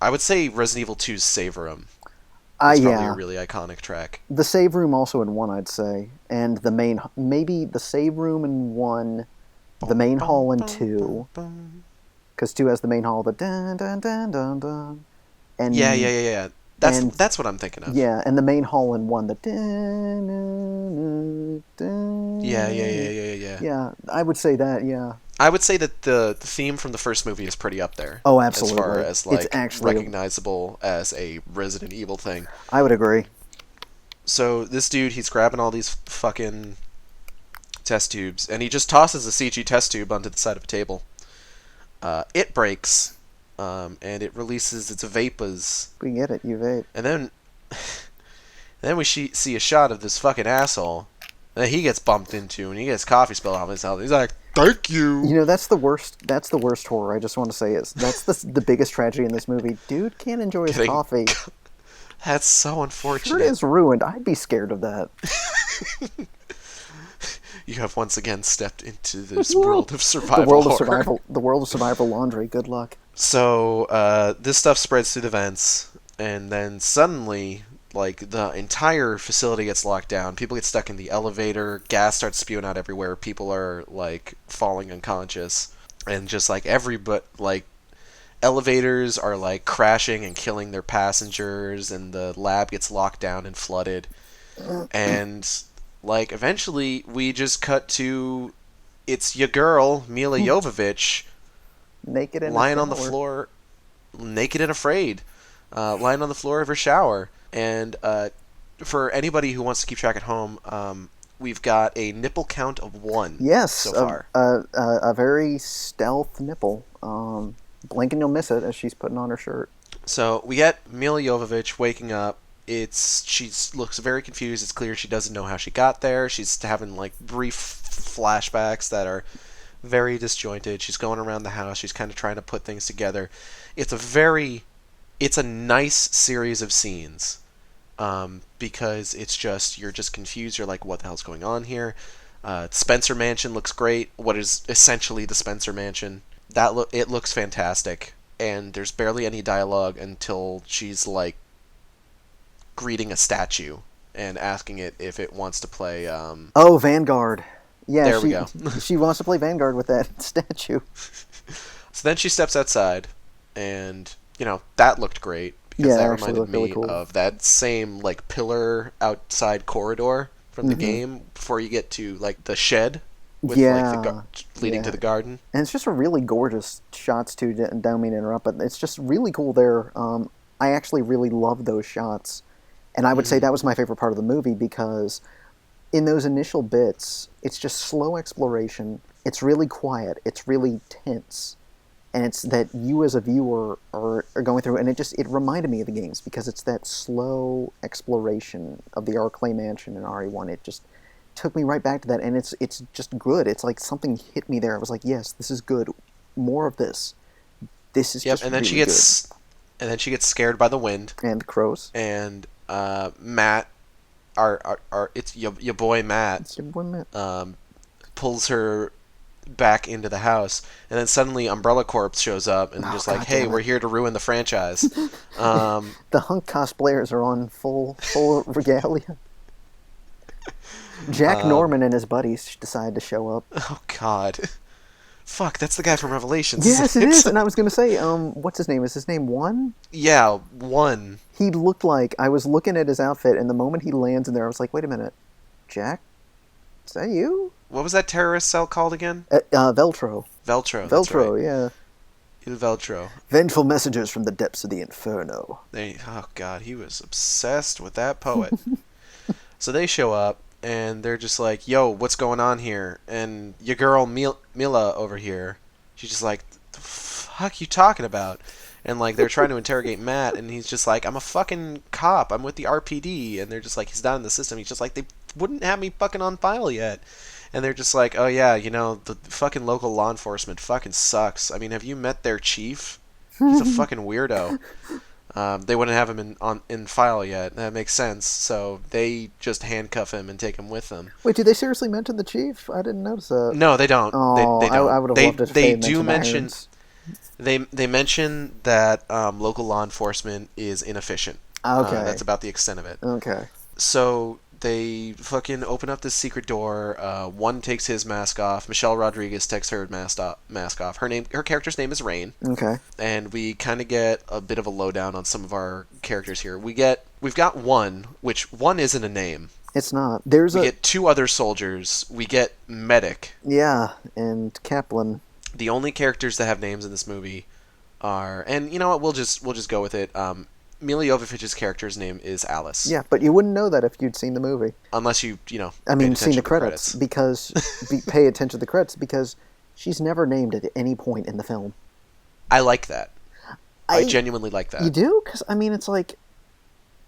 [SPEAKER 1] I would say Resident Evil 2's Save Room is probably a
[SPEAKER 2] Yeah.
[SPEAKER 1] really iconic track.
[SPEAKER 2] The save room also in one, I'd say, and the main maybe the save room in one, the
[SPEAKER 1] Boom,
[SPEAKER 2] main
[SPEAKER 1] boom,
[SPEAKER 2] hall in
[SPEAKER 1] boom, boom,
[SPEAKER 2] two,
[SPEAKER 1] boom.
[SPEAKER 2] because two has the main hall, the dun dun dun dun dun,
[SPEAKER 1] Yeah, yeah,
[SPEAKER 2] and
[SPEAKER 1] yeah, yeah. That's
[SPEAKER 2] and
[SPEAKER 1] that's what I'm thinking of.
[SPEAKER 2] yeah, and the main hall in one, the dun dun
[SPEAKER 1] Yeah, yeah,
[SPEAKER 2] dun.
[SPEAKER 1] yeah, yeah, yeah.
[SPEAKER 2] Yeah, I would say that. Yeah.
[SPEAKER 1] I would say that the theme from the first movie is pretty up there
[SPEAKER 2] Oh,
[SPEAKER 1] as far
[SPEAKER 2] absolutely.
[SPEAKER 1] as
[SPEAKER 2] It's
[SPEAKER 1] like
[SPEAKER 2] actually.
[SPEAKER 1] recognizable as a Resident Evil thing.
[SPEAKER 2] I would agree.
[SPEAKER 1] So this dude, he's grabbing all these fucking test tubes, and he just tosses a CG test tube onto the side of a table. It breaks, and it releases its vapors,
[SPEAKER 2] We get it. You vape.
[SPEAKER 1] and then we see a shot of this fucking asshole that he gets bumped into, and he gets coffee spilled on his mouth. He's like, "Thank you."
[SPEAKER 2] You know, that's the worst. That's the worst horror. I just want to say is that's the biggest tragedy in this movie. Dude can't enjoy his
[SPEAKER 1] Getting
[SPEAKER 2] coffee.
[SPEAKER 1] That's so
[SPEAKER 2] Shirt
[SPEAKER 1] unfortunate.
[SPEAKER 2] is ruined. I'd be scared of that.
[SPEAKER 1] You have once again stepped into this
[SPEAKER 2] Whoa.
[SPEAKER 1] world of survival horror.
[SPEAKER 2] The world of survival laundry. Good luck.
[SPEAKER 1] So this stuff spreads through the vents, and then suddenly, like, the entire facility gets locked down. People get stuck in the elevator. Gas starts spewing out everywhere. People are like falling unconscious, and just like elevators are like crashing and killing their passengers, and the lab gets locked down and flooded. And like eventually, we just cut to it's your girl Mila Jovovich
[SPEAKER 2] Naked in a
[SPEAKER 1] lying on the
[SPEAKER 2] shower.
[SPEAKER 1] floor, naked and afraid, lying on the floor of her shower. And for anybody who wants to keep track at home, we've got a nipple count of 1
[SPEAKER 2] Yes,
[SPEAKER 1] so far.
[SPEAKER 2] a very stealth nipple. Blink and you'll miss it as she's putting on her shirt.
[SPEAKER 1] So we get Mila Jovovich waking up. She looks very confused. It's clear she doesn't know how she got there. She's having like brief flashbacks that are very disjointed. She's going around the house. She's kind of trying to put things together. It's a nice series of scenes because you're just confused. You're like, what the hell's going on here? Spencer Mansion looks great. What is essentially the Spencer Mansion? It looks fantastic, and there's barely any dialogue until she's like greeting a statue and asking it if it wants to play.
[SPEAKER 2] Oh, Vanguard. Yeah,
[SPEAKER 1] There we go.
[SPEAKER 2] she wants to play Vanguard with that statue.
[SPEAKER 1] So then she steps outside, and that looked great because
[SPEAKER 2] Yeah,
[SPEAKER 1] that
[SPEAKER 2] it actually
[SPEAKER 1] reminded
[SPEAKER 2] looked really
[SPEAKER 1] me
[SPEAKER 2] cool.
[SPEAKER 1] of that same like pillar outside corridor from the game before you get to like the shed with like the
[SPEAKER 2] Yeah,
[SPEAKER 1] leading to
[SPEAKER 2] yeah.
[SPEAKER 1] the garden.
[SPEAKER 2] And it's just a really gorgeous shots too. Don't mean to interrupt, but it's just really cool there. I actually really love those shots, and I would say that was my favorite part of the movie because in those initial bits, it's just slow exploration. It's really quiet. It's really tense, and it's that you as a viewer are going through, and it reminded me of the games because it's that slow exploration of the Arclay Mansion in RE1. It just took me right back to that, and it's just good. It's like something hit me there. I was like, yes, this is good. More of this. This is
[SPEAKER 1] Yep,
[SPEAKER 2] just
[SPEAKER 1] and then
[SPEAKER 2] really
[SPEAKER 1] and then she gets scared by the wind,
[SPEAKER 2] good. And the crows.
[SPEAKER 1] and Matt, our it's your boy Matt,
[SPEAKER 2] It's your boy Matt.
[SPEAKER 1] pulls her back into the house, and then suddenly Umbrella Corps shows up and just like,
[SPEAKER 2] God
[SPEAKER 1] hey,
[SPEAKER 2] damn it.
[SPEAKER 1] we're here to ruin the franchise.
[SPEAKER 2] The hunk cosplayers are on full regalia. Jack Norman and his buddies decide to show up.
[SPEAKER 1] Oh God, fuck, that's the guy from Revelations.
[SPEAKER 2] Yes, it
[SPEAKER 1] isn't
[SPEAKER 2] is. And I was going to say, what's his name? Is his name One?
[SPEAKER 1] Yeah, one.
[SPEAKER 2] He looked like, I was looking at his outfit, and the moment he lands in there, I was like, wait a minute, Jack? Is that you?
[SPEAKER 1] What was that terrorist cell called again?
[SPEAKER 2] Veltro.
[SPEAKER 1] Veltro. That's
[SPEAKER 2] Veltro,
[SPEAKER 1] right.
[SPEAKER 2] yeah.
[SPEAKER 1] Il Veltro.
[SPEAKER 2] Vengeful messengers from the depths of the inferno.
[SPEAKER 1] Oh God, he was obsessed with that poet. So they show up and they're just like, "Yo, what's going on here?" And your girl Mila over here, she's just like, "The fuck you talking about?" And like they're trying to interrogate Matt, and he's just like, "I'm a fucking cop. I'm with the RPD." And they're just like, "He's not in the system." He's just like, "They wouldn't have me fucking on file yet." And they're just like, "Oh yeah, the fucking local law enforcement fucking sucks. I mean, have you met their chief? He's a fucking weirdo." They wouldn't have him in file yet. That makes sense. So they just handcuff him and take him with them.
[SPEAKER 2] Wait, did they seriously mention the chief? I didn't notice that.
[SPEAKER 1] No, they don't.
[SPEAKER 2] Oh,
[SPEAKER 1] They don't.
[SPEAKER 2] I would have loved it if
[SPEAKER 1] they
[SPEAKER 2] they
[SPEAKER 1] do mention
[SPEAKER 2] mentioned
[SPEAKER 1] they mention that local law enforcement is inefficient.
[SPEAKER 2] Okay.
[SPEAKER 1] That's about the extent of it.
[SPEAKER 2] Okay.
[SPEAKER 1] So they fucking open up this secret door. One takes his mask off. Michelle Rodriguez takes her mask off. Her character's name is Rain.
[SPEAKER 2] Okay.
[SPEAKER 1] And we kind of get a bit of a lowdown on some of our characters here. We've got one, which one isn't a name.
[SPEAKER 2] It's not.
[SPEAKER 1] We get two other soldiers. We get Medic.
[SPEAKER 2] Yeah, and Kaplan.
[SPEAKER 1] The only characters that have names in this movie are, and you know what? We'll just go with it. Mila Jovovich's character's name is Alice.
[SPEAKER 2] Yeah, but you wouldn't know that if you'd seen the movie.
[SPEAKER 1] Unless you
[SPEAKER 2] I mean,
[SPEAKER 1] paid
[SPEAKER 2] seen the
[SPEAKER 1] attention to
[SPEAKER 2] credits, because pay attention to the credits because she's never named at any point in the film.
[SPEAKER 1] I like that. I genuinely like that.
[SPEAKER 2] You do? Because I mean, it's like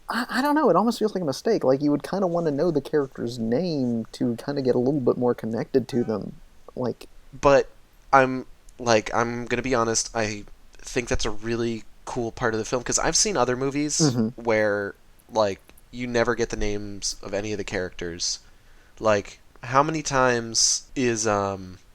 [SPEAKER 2] I don't know. It almost feels like a mistake. Like you would kind of want to know the character's name to kind of get a little bit more connected to them. Like,
[SPEAKER 1] but I'm gonna be honest. I think that's a really cool part of the film because I've seen other movies where like you never get the names of any of the characters. Like, how many times is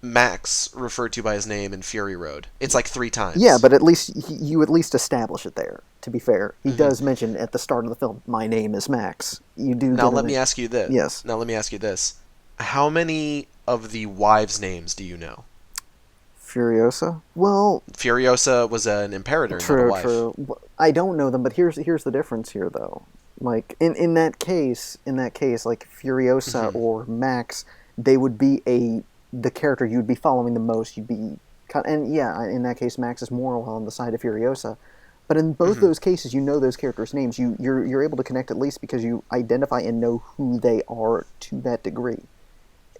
[SPEAKER 1] Max referred to by his name in Fury Road? It's like 3 times.
[SPEAKER 2] yeah, but at least you at least establish it there. To be fair, he does mention at the start of the film, "My name is Max." You do.
[SPEAKER 1] Now let me ask you this.
[SPEAKER 2] Yes.
[SPEAKER 1] Now let me ask you this: how many of the wives' names do you know?
[SPEAKER 2] Furiosa. Well,
[SPEAKER 1] Furiosa was an imperator, not a
[SPEAKER 2] true,
[SPEAKER 1] wife.
[SPEAKER 2] true. I don't know them, but here's the difference here, though. Like in that case, like Furiosa or Max, they would be the character you'd be following the most. You'd be, and yeah, in that case, Max is more on the side of Furiosa. But in both those cases, you know those characters' names. You're able to connect at least because you identify and know who they are to that degree.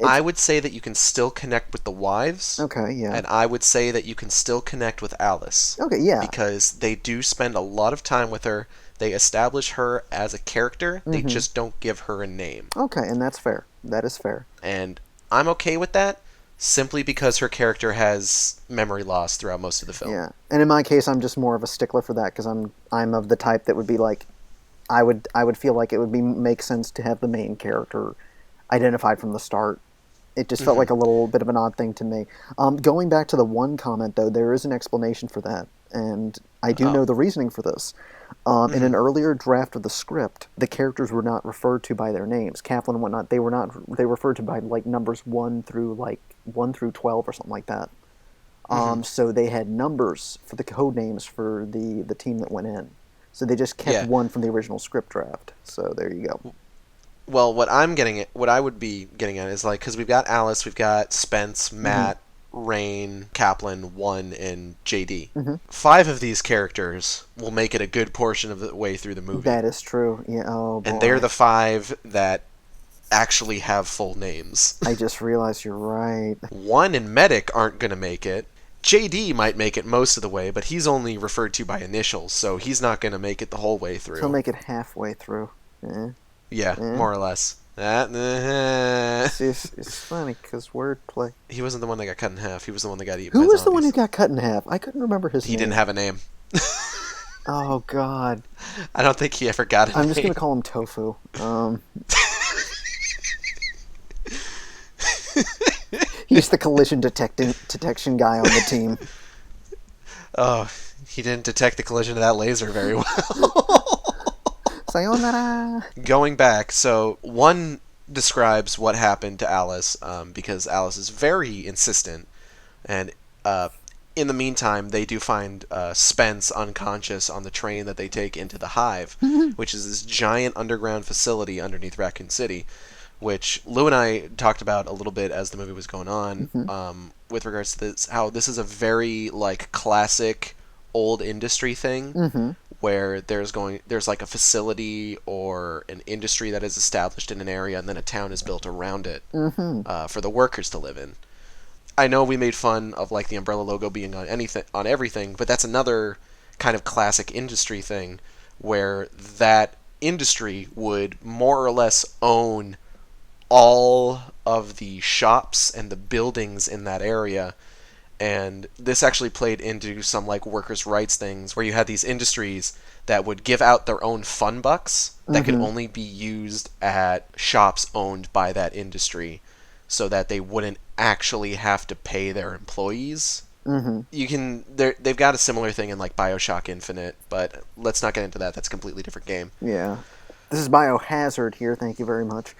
[SPEAKER 1] I would say that you can still connect with the wives.
[SPEAKER 2] Okay, yeah.
[SPEAKER 1] And I would say that you can still connect with Alice.
[SPEAKER 2] Okay, yeah.
[SPEAKER 1] Because they do spend a lot of time with her. They establish her as a character. They just don't give her a name.
[SPEAKER 2] Okay, and that's fair. That is fair.
[SPEAKER 1] And I'm okay with that simply because her character has memory loss throughout most of the film.
[SPEAKER 2] Yeah, and in my case, I'm just more of a stickler for that because I'm of the type that would be like, I would feel like it would be make sense to have the main character identified from the start. It just felt
[SPEAKER 1] Hmm.
[SPEAKER 2] like a little bit of an odd thing to me. Going back to the one comment though, there is an explanation for that, and I do
[SPEAKER 1] Oh.
[SPEAKER 2] know the reasoning for this. In
[SPEAKER 1] Hmm.
[SPEAKER 2] an earlier draft of the script, the characters were not referred to by their names. Kaplan and whatnot, they were not. They referred to by like numbers 1 through 12 or something like that.
[SPEAKER 1] Hmm.
[SPEAKER 2] So they had numbers for the code names for the team that went in. So they just kept
[SPEAKER 1] Yeah.
[SPEAKER 2] one from the original script draft. So there you go.
[SPEAKER 1] Well, what I would be getting at is like because we've got Alice, we've got Spence,
[SPEAKER 2] Hmm.
[SPEAKER 1] Matt, Rain, Kaplan, One, and JD.
[SPEAKER 2] Hmm.
[SPEAKER 1] Five of these characters will make it a good portion of the way through the movie,
[SPEAKER 2] That is true. Yeah. Oh
[SPEAKER 1] and they're
[SPEAKER 2] boy.
[SPEAKER 1] the five that actually have full names.
[SPEAKER 2] I just realized you're right.
[SPEAKER 1] One and Medic aren't going to make it. JD might make it most of the way, but he's only referred to by initials, so he's not going to make it the whole way
[SPEAKER 2] He'll
[SPEAKER 1] through.
[SPEAKER 2] make it halfway through. Eh,
[SPEAKER 1] Yeah,
[SPEAKER 2] eh.
[SPEAKER 1] more or less.
[SPEAKER 2] See, it's funny because wordplay.
[SPEAKER 1] He wasn't the one that got cut in half. He was the one that got eaten
[SPEAKER 2] Who
[SPEAKER 1] by
[SPEAKER 2] was the one who
[SPEAKER 1] zombies.
[SPEAKER 2] got cut in half? I couldn't remember his
[SPEAKER 1] He
[SPEAKER 2] name.
[SPEAKER 1] didn't have a name.
[SPEAKER 2] Oh God.
[SPEAKER 1] I don't think he ever got a
[SPEAKER 2] I'm
[SPEAKER 1] name.
[SPEAKER 2] just gonna call him Tofu. He's the collision detection guy on the team.
[SPEAKER 1] Oh, he didn't detect the collision of that laser very well.
[SPEAKER 2] Sayonara.
[SPEAKER 1] Going back, so one describes what happened to Alice because Alice is very insistent, and uh, in the meantime, they do find Spence unconscious on the train that they take into the Hive, which is this giant underground facility underneath Raccoon City, which Lou and I talked about a little bit as the movie was going on, with regards to this, how this is a very like classic old industry thing,
[SPEAKER 2] Mm-hmm.
[SPEAKER 1] where there's like a facility or an industry that is established in an area, and then a town is built around it
[SPEAKER 2] Mm-hmm.
[SPEAKER 1] for the workers to live in. I know we made fun of like the umbrella logo being on anything on everything, but that's another kind of classic industry thing where that industry would more or less own all of the shops and the buildings in that area. And this actually played into some like workers' rights things where you had these industries that would give out their own fun bucks that could
[SPEAKER 2] Mm-hmm.
[SPEAKER 1] only be used at shops owned by that industry so that they wouldn't actually have to pay their employees.
[SPEAKER 2] Mm-hmm.
[SPEAKER 1] They've got a similar thing in like BioShock Infinite, but let's not get into that. That's a completely different game.
[SPEAKER 2] Yeah. This is Biohazard here. Thank you very much.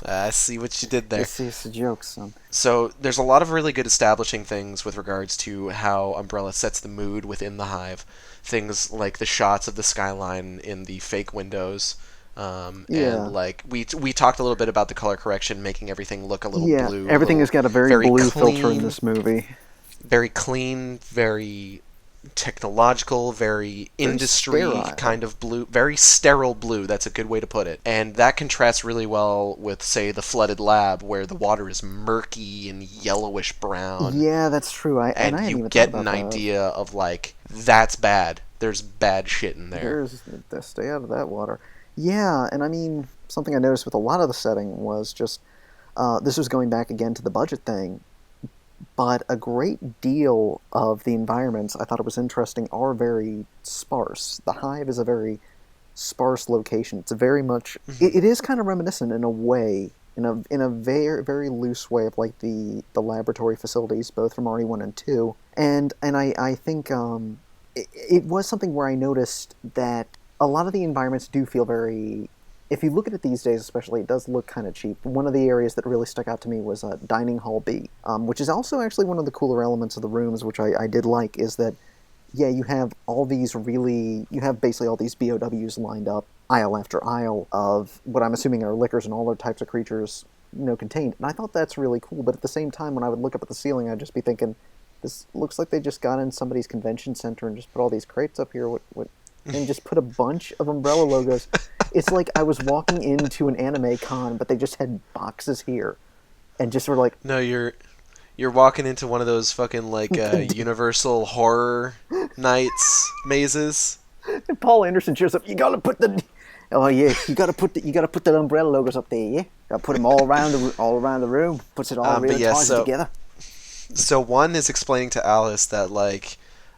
[SPEAKER 1] I see what you did there.
[SPEAKER 2] It's a joke, son.
[SPEAKER 1] So there's a lot of really good establishing things with regards to how Umbrella sets the mood within the Hive. Things like the shots of the skyline in the fake windows,
[SPEAKER 2] Yeah.
[SPEAKER 1] and like we talked a little bit about the color correction, making everything look a little
[SPEAKER 2] Yeah.
[SPEAKER 1] blue, a
[SPEAKER 2] Everything
[SPEAKER 1] little
[SPEAKER 2] has got a very
[SPEAKER 1] very
[SPEAKER 2] blue filter in
[SPEAKER 1] clean,
[SPEAKER 2] this movie.
[SPEAKER 1] very clean, very technological, very
[SPEAKER 2] Very
[SPEAKER 1] industry
[SPEAKER 2] sterile.
[SPEAKER 1] kind of blue, very sterile blue. That's a good way to put it. And that contrasts really well with, say, the flooded lab, where the water is murky and yellowish brown.
[SPEAKER 2] Yeah, that's true. I
[SPEAKER 1] And
[SPEAKER 2] hadn't
[SPEAKER 1] you
[SPEAKER 2] even
[SPEAKER 1] get
[SPEAKER 2] thought
[SPEAKER 1] an
[SPEAKER 2] about that.
[SPEAKER 1] idea of, like, that's bad. There's bad shit in there.
[SPEAKER 2] Stay out of that water. Yeah, and I mean, something I noticed with a lot of the setting was just this was going back again to the budget thing, but a great deal of the environments I thought it was interesting are very sparse. The Hive is a very sparse location. It's a very much it is kind of reminiscent in a way, in a very very loose way of like the laboratory facilities both from RE1 and 2. And I think it was something where I noticed that a lot of the environments do feel very. If you look at it these days, especially, it does look kind of cheap. One of the areas that really stuck out to me was Dining Hall B, which is also actually one of the cooler elements of the rooms, which I did like, is that, yeah, you have you have basically all these BOWs lined up, aisle after aisle, of what I'm assuming are liquors and all other types of creatures, contained. And I thought that's really cool, but at the same time, when I would look up at the ceiling, I'd just be thinking, this looks like they just got in somebody's convention center and just put all these crates up here. What and just put a bunch of Umbrella logos. It's like I was walking into an anime con, but they just had boxes here, and just were like,
[SPEAKER 1] No, you're walking into one of those fucking like Universal Horror Nights mazes.
[SPEAKER 2] and Paul Anderson cheers up. You gotta put the, oh yeah, you gotta put the Umbrella logos up there. Yeah, gotta put them all around the room. Puts it all
[SPEAKER 1] But
[SPEAKER 2] really
[SPEAKER 1] yeah,
[SPEAKER 2] ties
[SPEAKER 1] so
[SPEAKER 2] together.
[SPEAKER 1] so one is explaining to Alice that like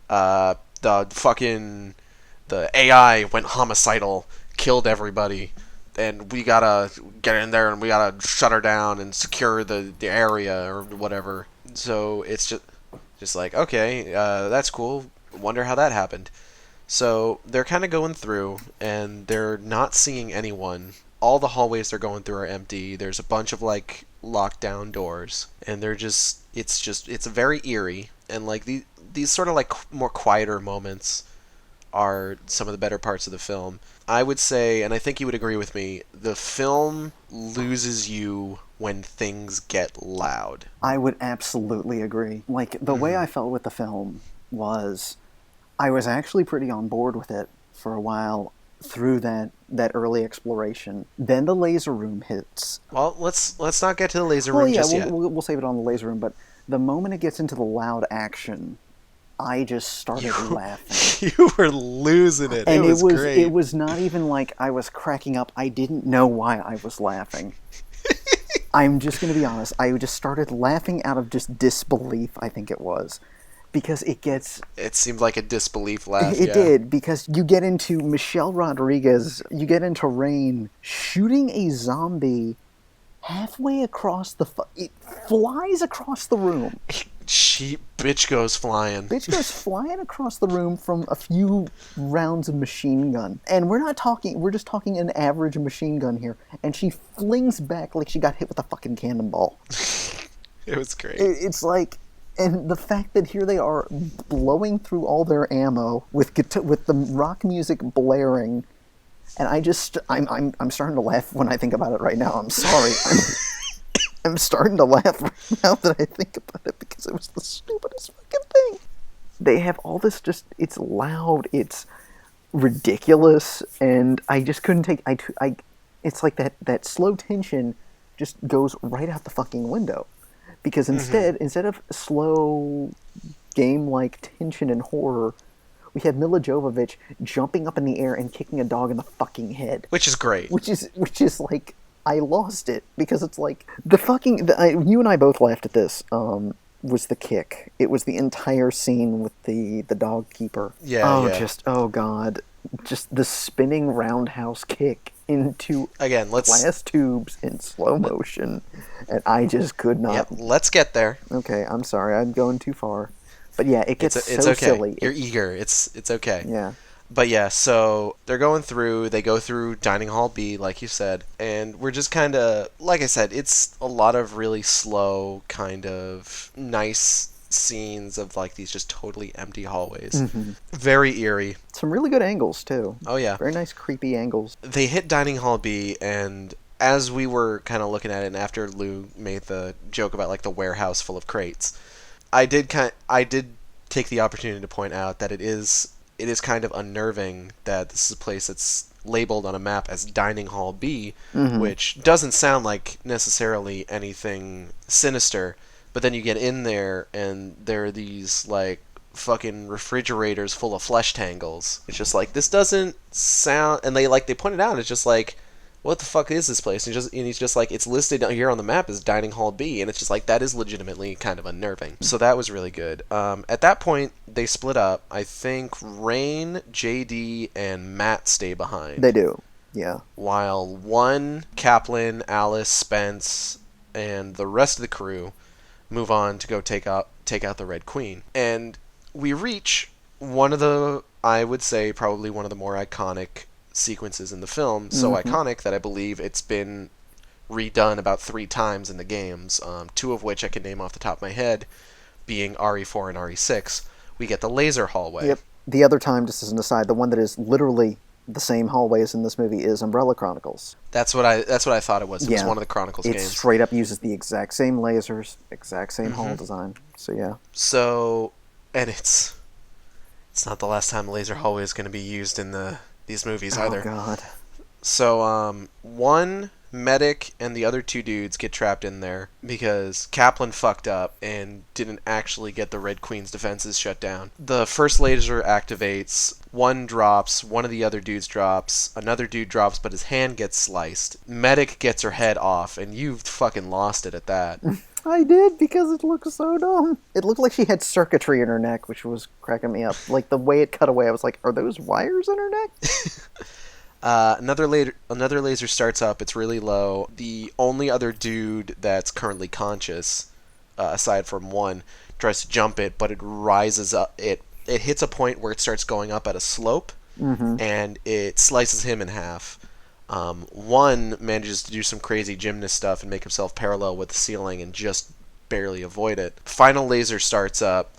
[SPEAKER 1] the the AI went homicidal, killed everybody, and we gotta get in there and we gotta shut her down and secure the area or whatever. So it's just like, okay, that's cool. Wonder how that happened. So they're kind of going through and they're not seeing anyone. All the hallways they're going through are empty. There's a bunch of like locked down doors, and they're it's very eerie, and like these sort of like more quieter moments are some of the better parts of the film. I would say, and I think you would agree with me, the film loses you when things get loud.
[SPEAKER 2] I would absolutely agree. Like, the way I felt with the film was I was actually pretty on board with it for a while through that early exploration. Then the laser room hits.
[SPEAKER 1] Well, let's not get to the laser room just yet.
[SPEAKER 2] We'll save it on the laser room, but the moment it gets into the loud action, I just started laughing.
[SPEAKER 1] You were losing it.
[SPEAKER 2] And
[SPEAKER 1] it was great.
[SPEAKER 2] It was not even like I was cracking up. I didn't know why I was laughing. I'm just going to be honest. I just started laughing out of just disbelief, I think it was. Because it gets...
[SPEAKER 1] It seemed like a disbelief laugh,
[SPEAKER 2] It did, because you get into Michelle Rodriguez, you get into Rain shooting a zombie halfway across the... It flies across the room.
[SPEAKER 1] Bitch goes flying.
[SPEAKER 2] Bitch goes flying across the room from a few rounds of machine gun. And we're just talking an average machine gun here. And she flings back like she got hit with a fucking cannonball.
[SPEAKER 1] It was great.
[SPEAKER 2] It's like... And the fact that here they are blowing through all their ammo with the rock music blaring, and I'm starting to laugh when I think about it right now. I'm sorry. I'm starting to laugh right now that I think about it because it was the stupidest fucking thing. They have all this it's loud, it's ridiculous, and I just couldn't take it's like that slow tension just goes right out the fucking window. Because instead of slow game-like tension and horror, we had Mila Jovovich jumping up in the air and kicking a dog in the fucking head.
[SPEAKER 1] Which is great.
[SPEAKER 2] Which is like, I lost it. Because it's like, you and I both laughed at this, was the kick. It was the entire scene with the dog keeper.
[SPEAKER 1] Yeah.
[SPEAKER 2] Oh god. Just the spinning roundhouse kick into glass tubes in slow motion, and I just could not.
[SPEAKER 1] Yep, let's get there.
[SPEAKER 2] Okay, I'm sorry, I'm going too far, but yeah, it gets
[SPEAKER 1] it's
[SPEAKER 2] so
[SPEAKER 1] okay.
[SPEAKER 2] silly.
[SPEAKER 1] You're eager. It's okay.
[SPEAKER 2] Yeah.
[SPEAKER 1] But yeah, so they're going through. They go through dining hall B, like you said, and we're just kind of, like I said, it's a lot of really slow, kind of nice scenes of like these just totally empty hallways. Very eerie.
[SPEAKER 2] Some really good angles too.
[SPEAKER 1] Oh yeah.
[SPEAKER 2] Very nice creepy angles.
[SPEAKER 1] They hit dining hall B, and as we were kind of looking at it, and after Lou made the joke about like the warehouse full of crates, I did take the opportunity to point out that it is kind of unnerving that this is a place that's labeled on a map as dining hall B, which doesn't sound like necessarily anything sinister. But then you get in there, and there are these, like, fucking refrigerators full of flesh tangles. It's just like, this doesn't sound... And they pointed out, it's just like, what the fuck is this place? And he's just like, it's listed here on the map as Dining Hall B, and it's just like, that is legitimately kind of unnerving. So that was really good. At that point, they split up. I think Rain, JD, and Matt stay behind.
[SPEAKER 2] They do, yeah.
[SPEAKER 1] While Kaplan, Alice, Spence, and the rest of the crew move on to go take out the Red Queen. And we reach one of the, I would say, probably one of the more iconic sequences in the film. So iconic that I believe it's been redone about 3 times in the games, 2 of which I can name off the top of my head, being RE4 and RE6. We get the laser hallway.
[SPEAKER 2] Yep. The other time, just as an aside, the one that is literally the same hallways in this movie is Umbrella Chronicles.
[SPEAKER 1] That's what I thought it was. It was one of the Chronicles games. It
[SPEAKER 2] straight up uses the exact same lasers, exact same hall design. So yeah.
[SPEAKER 1] So, and it's not the last time laser hallway is going to be used in these movies either.
[SPEAKER 2] Oh god.
[SPEAKER 1] So one medic and the other 2 dudes get trapped in there because Kaplan fucked up and didn't actually get the Red Queen's defenses shut down. The first laser activates, one drops, one of the other dudes drops, another dude drops, but his hand gets sliced. Medic gets her head off, and you've fucking lost it at that.
[SPEAKER 2] I did, because it looks so dumb. It looked like she had circuitry in her neck, which was cracking me up. Like, the way it cut away, I was like, are those wires in her neck?
[SPEAKER 1] Another laser starts up. It's really low. The only other dude that's currently conscious, aside from one, tries to jump it, but it rises up. It hits a point where it starts going up at a slope,
[SPEAKER 2] Mm-hmm.
[SPEAKER 1] and it slices him in half. One manages to do some crazy gymnast stuff and make himself parallel with the ceiling and just barely avoid it. Final laser starts up,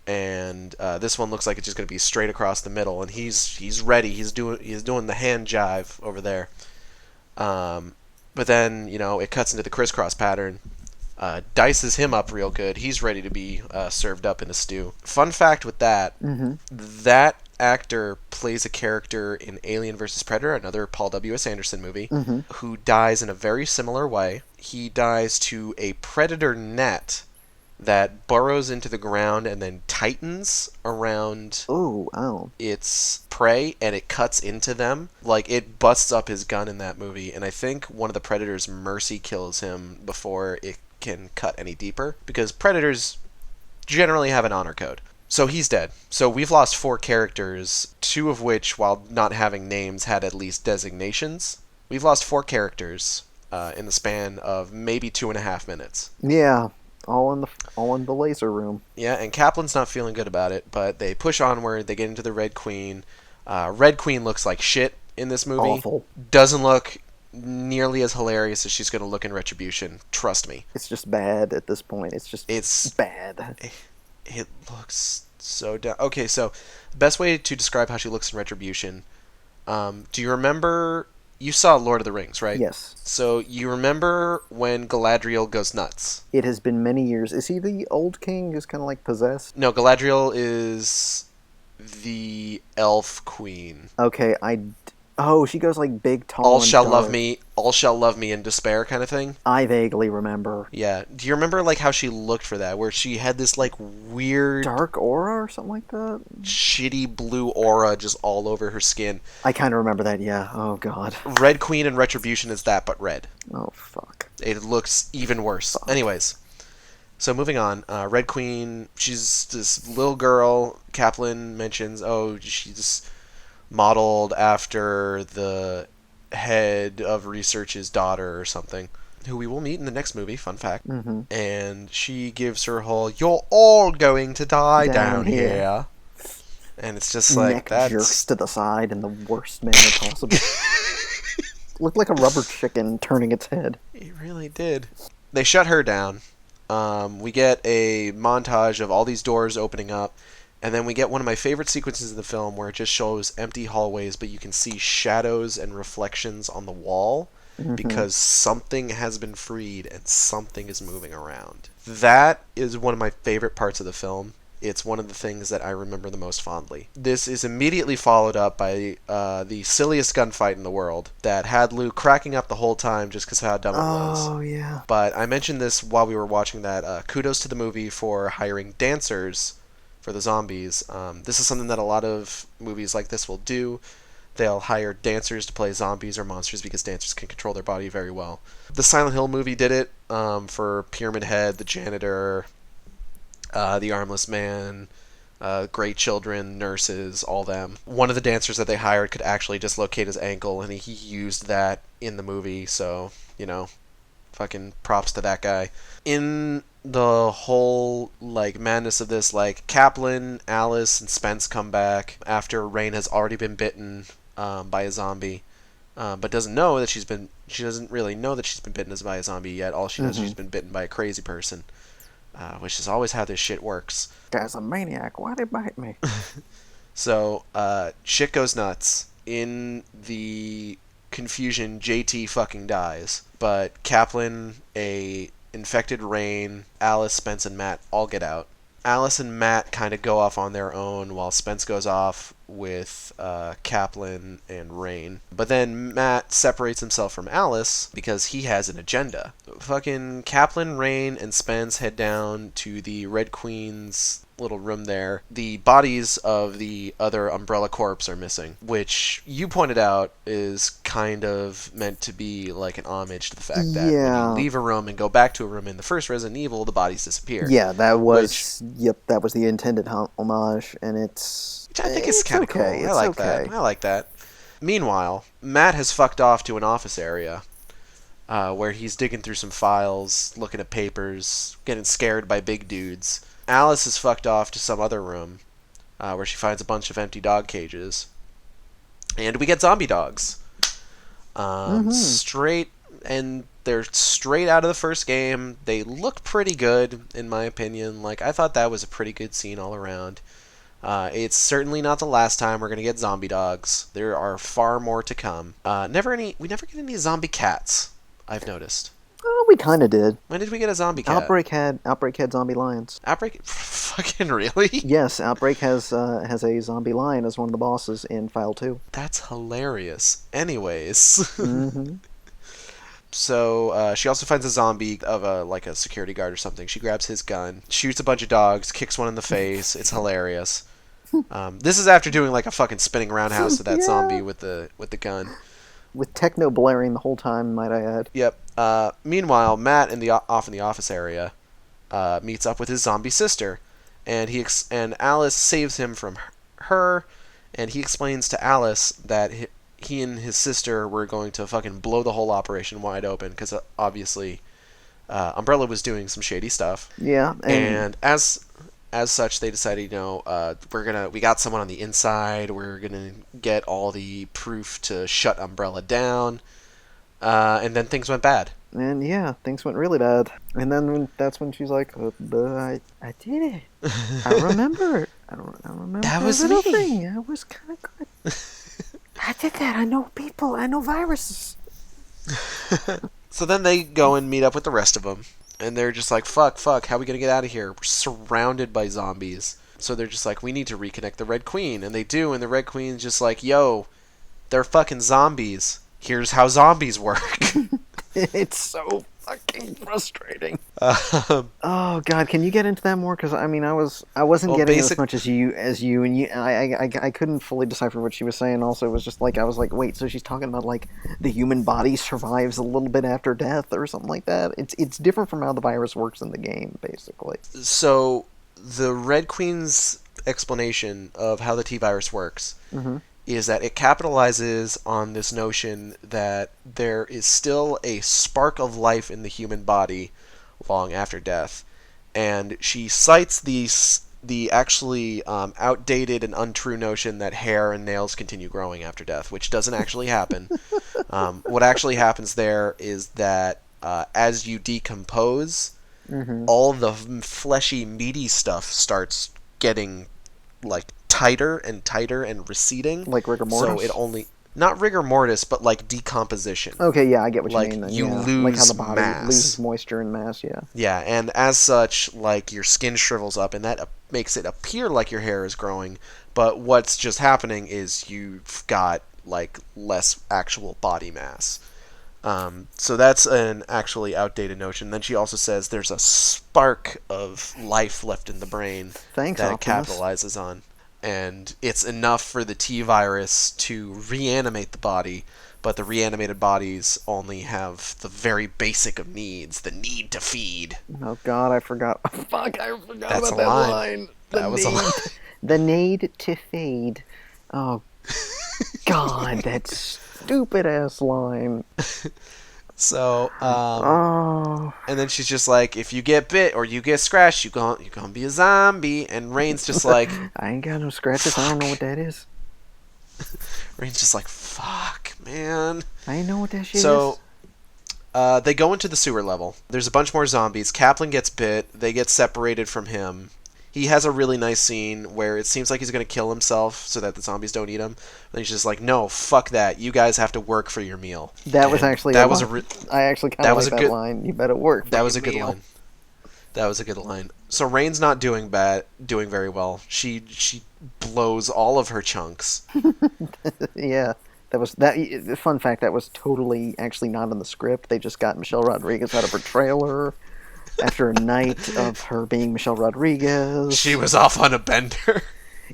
[SPEAKER 1] and this one looks like it's just going to be straight across the middle, and he's ready. He's doing the hand jive over there. But then it cuts into the crisscross pattern. Dices him up real good. He's ready to be served up in a stew. Fun fact with that:
[SPEAKER 2] Mm-hmm.
[SPEAKER 1] that actor plays a character in Alien vs. Predator, another Paul W.S. Anderson movie,
[SPEAKER 2] Mm-hmm.
[SPEAKER 1] who dies in a very similar way. He dies to a predator net that burrows into the ground and then tightens around
[SPEAKER 2] Oh, ow.
[SPEAKER 1] its prey, and it cuts into them. Like, it busts up his gun in that movie, and I think one of the predators mercy kills him before it can cut any deeper, because predators generally have an honor code. So he's dead. So we've lost 4 characters, 2 of which, while not having names, had at least designations. We've lost 4 characters in the span of maybe 2.5 minutes.
[SPEAKER 2] Yeah, all in the laser room.
[SPEAKER 1] Yeah, and Kaplan's not feeling good about it, but they push onward. They get into the Red Queen. Red Queen looks like shit in this movie.
[SPEAKER 2] Awful.
[SPEAKER 1] Doesn't look nearly as hilarious as she's going to look in Retribution. Trust me.
[SPEAKER 2] It's just bad at this point. It's bad.
[SPEAKER 1] It looks so dumb. Okay, so the best way to describe how she looks in Retribution. Do you remember? You saw Lord of the Rings, right?
[SPEAKER 2] Yes.
[SPEAKER 1] So you remember when Galadriel goes nuts?
[SPEAKER 2] It has been many years. Is he the old king who's kind of like possessed?
[SPEAKER 1] No, Galadriel is the elf queen.
[SPEAKER 2] Okay, oh, she goes like big, tall, and dark.
[SPEAKER 1] All shall love me in despair kind of thing.
[SPEAKER 2] I vaguely remember.
[SPEAKER 1] Yeah. Do you remember like how she looked for that, where she had this like weird
[SPEAKER 2] Dark aura or something like that?
[SPEAKER 1] shitty blue aura just all over her skin?
[SPEAKER 2] I kind of remember that, yeah. Oh, God.
[SPEAKER 1] Red Queen in Retribution is that, but red.
[SPEAKER 2] Oh, fuck.
[SPEAKER 1] It looks even worse.
[SPEAKER 2] Fuck.
[SPEAKER 1] Anyways, so moving on. Red Queen, she's this little girl. Kaplan mentions, oh, she's modeled after the head of research's daughter or something, who we will meet in the next movie, fun fact.
[SPEAKER 2] Mm-hmm.
[SPEAKER 1] And she gives her whole, you're all going to die down here. And it's just like,
[SPEAKER 2] Neck
[SPEAKER 1] that's...
[SPEAKER 2] jerks to the side in the worst manner possible. Looked like a rubber chicken turning its head.
[SPEAKER 1] It really did. They shut her down. We get a montage of all these doors opening up, and then we get one of my favorite sequences in the film where it just shows empty hallways, but you can see shadows and reflections on the wall because something has been freed and something is moving around. That is one of my favorite parts of the film. It's one of the things that I remember the most fondly. This is immediately followed up by the silliest gunfight in the world that had Lou cracking up the whole time just because of how dumb it was.
[SPEAKER 2] Oh, yeah.
[SPEAKER 1] But I mentioned this while we were watching that. Kudos to the movie for hiring dancers for the zombies. This is something that a lot of movies like this will do. They'll hire dancers to play zombies or monsters because dancers can control their body very well. The Silent Hill movie did it for Pyramid Head, the janitor, the armless man, great children, nurses, all them. One of the dancers that they hired could actually dislocate his ankle, and he used that in the movie, so, fucking props to that guy. In the whole, madness of this, Kaplan, Alice, and Spence come back after Rain has already been bitten by a zombie, but doesn't know that she doesn't really know that she's been bitten by a zombie yet. All she knows is she's been bitten by a crazy person. Which is always how this shit works.
[SPEAKER 2] Guy's a maniac. Why'd he bite me?
[SPEAKER 1] So, shit goes nuts. In the confusion, JT fucking dies. But Kaplan, a infected Rain, Alice, Spence, and Matt all get out. Alice and Matt kind of go off on their own while Spence goes off with Kaplan and Rain. But then Matt separates himself from Alice because he has an agenda. Fucking Kaplan, Rain, and Spence head down to the Red Queen's little room there, the bodies of the other Umbrella Corps are missing, which you pointed out is kind of meant to be like an homage to the fact that when you
[SPEAKER 2] Yeah.
[SPEAKER 1] leave a room and go back to a room in the first Resident Evil, the bodies disappear.
[SPEAKER 2] Yeah, that
[SPEAKER 1] Which
[SPEAKER 2] was that was the intended homage, and
[SPEAKER 1] which I think is kind of
[SPEAKER 2] okay.
[SPEAKER 1] cool. I
[SPEAKER 2] It's
[SPEAKER 1] like
[SPEAKER 2] okay.
[SPEAKER 1] that. I like that. Meanwhile, Matt has fucked off to an office area where he's digging through some files, looking at papers, getting scared by big dudes. Alice is fucked off to some other room where she finds a bunch of empty dog cages. And we get zombie dogs. Straight, and they're straight out of the first game. They look pretty good, in my opinion. Like, I thought that was a pretty good scene all around. It's certainly not the last time we're gonna get zombie dogs. There are far more to come. We never get any zombie cats. I've noticed.
[SPEAKER 2] Oh, we kind of did.
[SPEAKER 1] When did we get a zombie cat?
[SPEAKER 2] Outbreak had zombie lions.
[SPEAKER 1] Outbreak? Fucking really?
[SPEAKER 2] Yes, Outbreak has a zombie lion as one of the bosses in File 2.
[SPEAKER 1] That's hilarious. Anyways.
[SPEAKER 2] Mm-hmm.
[SPEAKER 1] So she also finds a zombie of a security guard or something. She grabs his gun, shoots a bunch of dogs, kicks one in the face. It's hilarious. This is after doing like a fucking spinning roundhouse to that
[SPEAKER 2] Yeah.
[SPEAKER 1] zombie with the gun.
[SPEAKER 2] With techno blaring the whole time, might I add.
[SPEAKER 1] Yep. Meanwhile, Matt off in the office area meets up with his zombie sister, and and Alice saves him from her, and he explains to Alice that he and his sister were going to fucking blow the whole operation wide open because obviously Umbrella was doing some shady stuff.
[SPEAKER 2] Yeah,
[SPEAKER 1] And as such, they decided, we got someone on the inside. We're gonna get all the proof to shut Umbrella down. And then things went bad.
[SPEAKER 2] And yeah, things went really bad. And then that's when she's like, "But I did it. I remember. I remember
[SPEAKER 1] That was
[SPEAKER 2] little
[SPEAKER 1] me.
[SPEAKER 2] thing. It was kind of good. I did that. I know people. I know viruses."
[SPEAKER 1] So then they go and meet up with the rest of them, and they're just like, fuck, how are we gonna get out of here? We're surrounded by zombies. So they're just like, we need to reconnect the Red Queen, and they do, and the Red Queen's just like, yo, they're fucking zombies. Here's how zombies work.
[SPEAKER 2] It's so fucking frustrating. Oh God, can you get into that more? Because I mean, I wasn't
[SPEAKER 1] Well,
[SPEAKER 2] getting as much as you, and you. I couldn't fully decipher what she was saying. Also, it was just like I was like, wait, so she's talking about like the human body survives a little bit after death or something like that. It's different from how the virus works in the game, basically.
[SPEAKER 1] So the Red Queen's explanation of how the T-virus works is that it capitalizes on this notion that there is still a spark of life in the human body long after death. And she cites the actually outdated and untrue notion that hair and nails continue growing after death, which doesn't actually happen. What actually happens there is that as you decompose, all the fleshy, meaty stuff starts getting like tighter and receding.
[SPEAKER 2] Like rigor mortis?
[SPEAKER 1] So it only, not rigor mortis, but like decomposition.
[SPEAKER 2] Okay, yeah, I get what
[SPEAKER 1] Like,
[SPEAKER 2] you mean. Then.
[SPEAKER 1] you
[SPEAKER 2] Yeah.
[SPEAKER 1] lose
[SPEAKER 2] like how the body
[SPEAKER 1] mass.
[SPEAKER 2] loses moisture and mass. Yeah.
[SPEAKER 1] Yeah, and as such, like, your skin shrivels up, and that makes it appear like your hair is growing, but what's just happening is you've got, like, less actual body mass. So that's an actually outdated notion. Then she also says there's a spark of life left in the brain
[SPEAKER 2] Thanks,
[SPEAKER 1] that
[SPEAKER 2] Optimus.
[SPEAKER 1] it capitalizes on. And it's enough for the T-virus to reanimate the body, but the reanimated bodies only have the very basic of needs, the need to feed.
[SPEAKER 2] Oh God, I forgot. Fuck, I forgot
[SPEAKER 1] That's
[SPEAKER 2] about
[SPEAKER 1] a
[SPEAKER 2] that
[SPEAKER 1] line.
[SPEAKER 2] line.
[SPEAKER 1] That was a line.
[SPEAKER 2] The need to feed. Oh God, that stupid ass line.
[SPEAKER 1] So,
[SPEAKER 2] Oh,
[SPEAKER 1] and then she's just like, if you get bit or you get scratched, you're gonna be a zombie. And Rain's just like,
[SPEAKER 2] I ain't got no scratches. I don't know what that is.
[SPEAKER 1] Rain's just like, fuck, man.
[SPEAKER 2] I ain't know what that shit
[SPEAKER 1] So,
[SPEAKER 2] is.
[SPEAKER 1] they go into the sewer level. There's a bunch more zombies. Kaplan gets bit. They get separated from him. He has a really nice scene where it seems like he's going to kill himself so that the zombies don't eat him. Then he's just like, no, fuck that. You guys have to work for your meal.
[SPEAKER 2] That was
[SPEAKER 1] And
[SPEAKER 2] actually
[SPEAKER 1] that
[SPEAKER 2] a
[SPEAKER 1] was
[SPEAKER 2] line.
[SPEAKER 1] a
[SPEAKER 2] I actually kind
[SPEAKER 1] that
[SPEAKER 2] of
[SPEAKER 1] was
[SPEAKER 2] like
[SPEAKER 1] a
[SPEAKER 2] that
[SPEAKER 1] good-
[SPEAKER 2] line. You better work. For
[SPEAKER 1] that was a
[SPEAKER 2] your
[SPEAKER 1] good
[SPEAKER 2] meal.
[SPEAKER 1] line. That was a good line. So Rain's not doing very well. She blows all of her chunks.
[SPEAKER 2] Yeah, that was that. Fun fact: that was totally actually not in the script. They just got Michelle Rodriguez out of her trailer. after a night of her being Michelle Rodriguez.
[SPEAKER 1] She was off on a bender.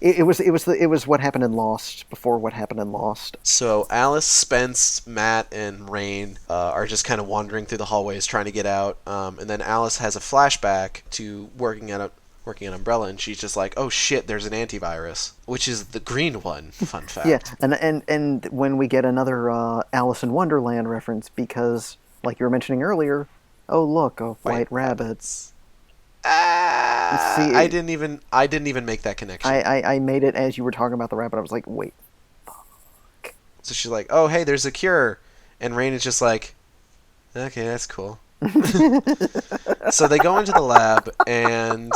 [SPEAKER 2] It was what happened in Lost before what happened in Lost.
[SPEAKER 1] So Alice, Spence, Matt, and Rain are just kind of wandering through the hallways trying to get out. And then Alice has a flashback to working at Umbrella, and she's just like, "Oh shit, there's an antivirus, which is the green one." Fun fact.
[SPEAKER 2] Yeah, and when we get another Alice in Wonderland reference, because like you were mentioning earlier, oh look, a white rabbit. See,
[SPEAKER 1] I didn't even make that connection.
[SPEAKER 2] I made it as you were talking about the rabbit. I was like, wait.
[SPEAKER 1] So she's like, "Oh hey, there's a cure," and Rain is just like, "Okay, that's cool." So they go into the lab and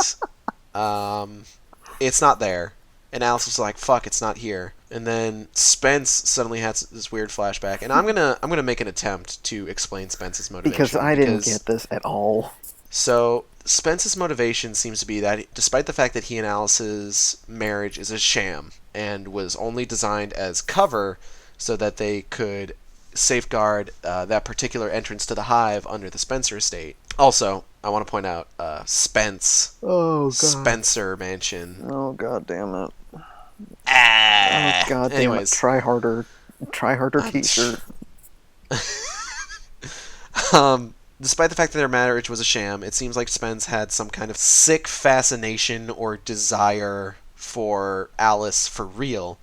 [SPEAKER 1] it's not there, and Alice is like, "Fuck, it's not here." And then Spence suddenly has this weird flashback, and I'm gonna make an attempt to explain Spence's motivation
[SPEAKER 2] Because I didn't get this at all.
[SPEAKER 1] So Spence's motivation seems to be that despite the fact that he and Alice's marriage is a sham and was only designed as cover so that they could safeguard that particular entrance to the hive under the Spencer estate. Also, I want to point out Spence.
[SPEAKER 2] Oh, God.
[SPEAKER 1] Spencer Mansion.
[SPEAKER 2] Oh, God damn it.
[SPEAKER 1] Ah.
[SPEAKER 2] Oh, God damn
[SPEAKER 1] Anyways.
[SPEAKER 2] it. Try harder t-shirt.
[SPEAKER 1] Despite the fact that their marriage was a sham, it seems like Spence had some kind of sick fascination or desire for Alice for real.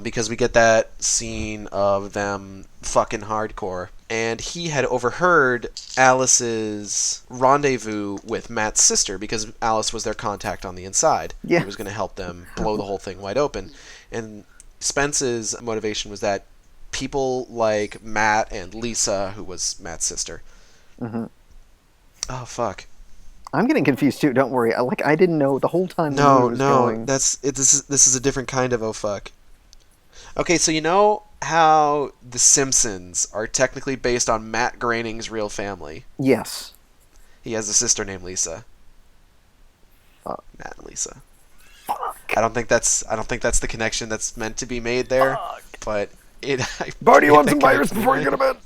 [SPEAKER 1] Because we get that scene of them fucking hardcore. And he had overheard Alice's rendezvous with Matt's sister because Alice was their contact on the inside.
[SPEAKER 2] Yeah.
[SPEAKER 1] He was going to help them blow the whole thing wide open. And Spence's motivation was that people like Matt and Lisa, who was Matt's sister.
[SPEAKER 2] Mm-hmm.
[SPEAKER 1] Oh, fuck.
[SPEAKER 2] I'm getting confused too. Don't worry. I didn't know the whole time.
[SPEAKER 1] No,
[SPEAKER 2] going.
[SPEAKER 1] this is a different kind of oh fuck. Okay, so you know how The Simpsons are technically based on Matt Groening's real family?
[SPEAKER 2] Yes.
[SPEAKER 1] He has a sister named Lisa.
[SPEAKER 2] Fuck.
[SPEAKER 1] Matt and Lisa.
[SPEAKER 2] Fuck.
[SPEAKER 1] I don't think that's the connection that's meant to be made there.
[SPEAKER 2] Fuck.
[SPEAKER 1] But it.
[SPEAKER 2] Barney, you want some virus before you go to bed?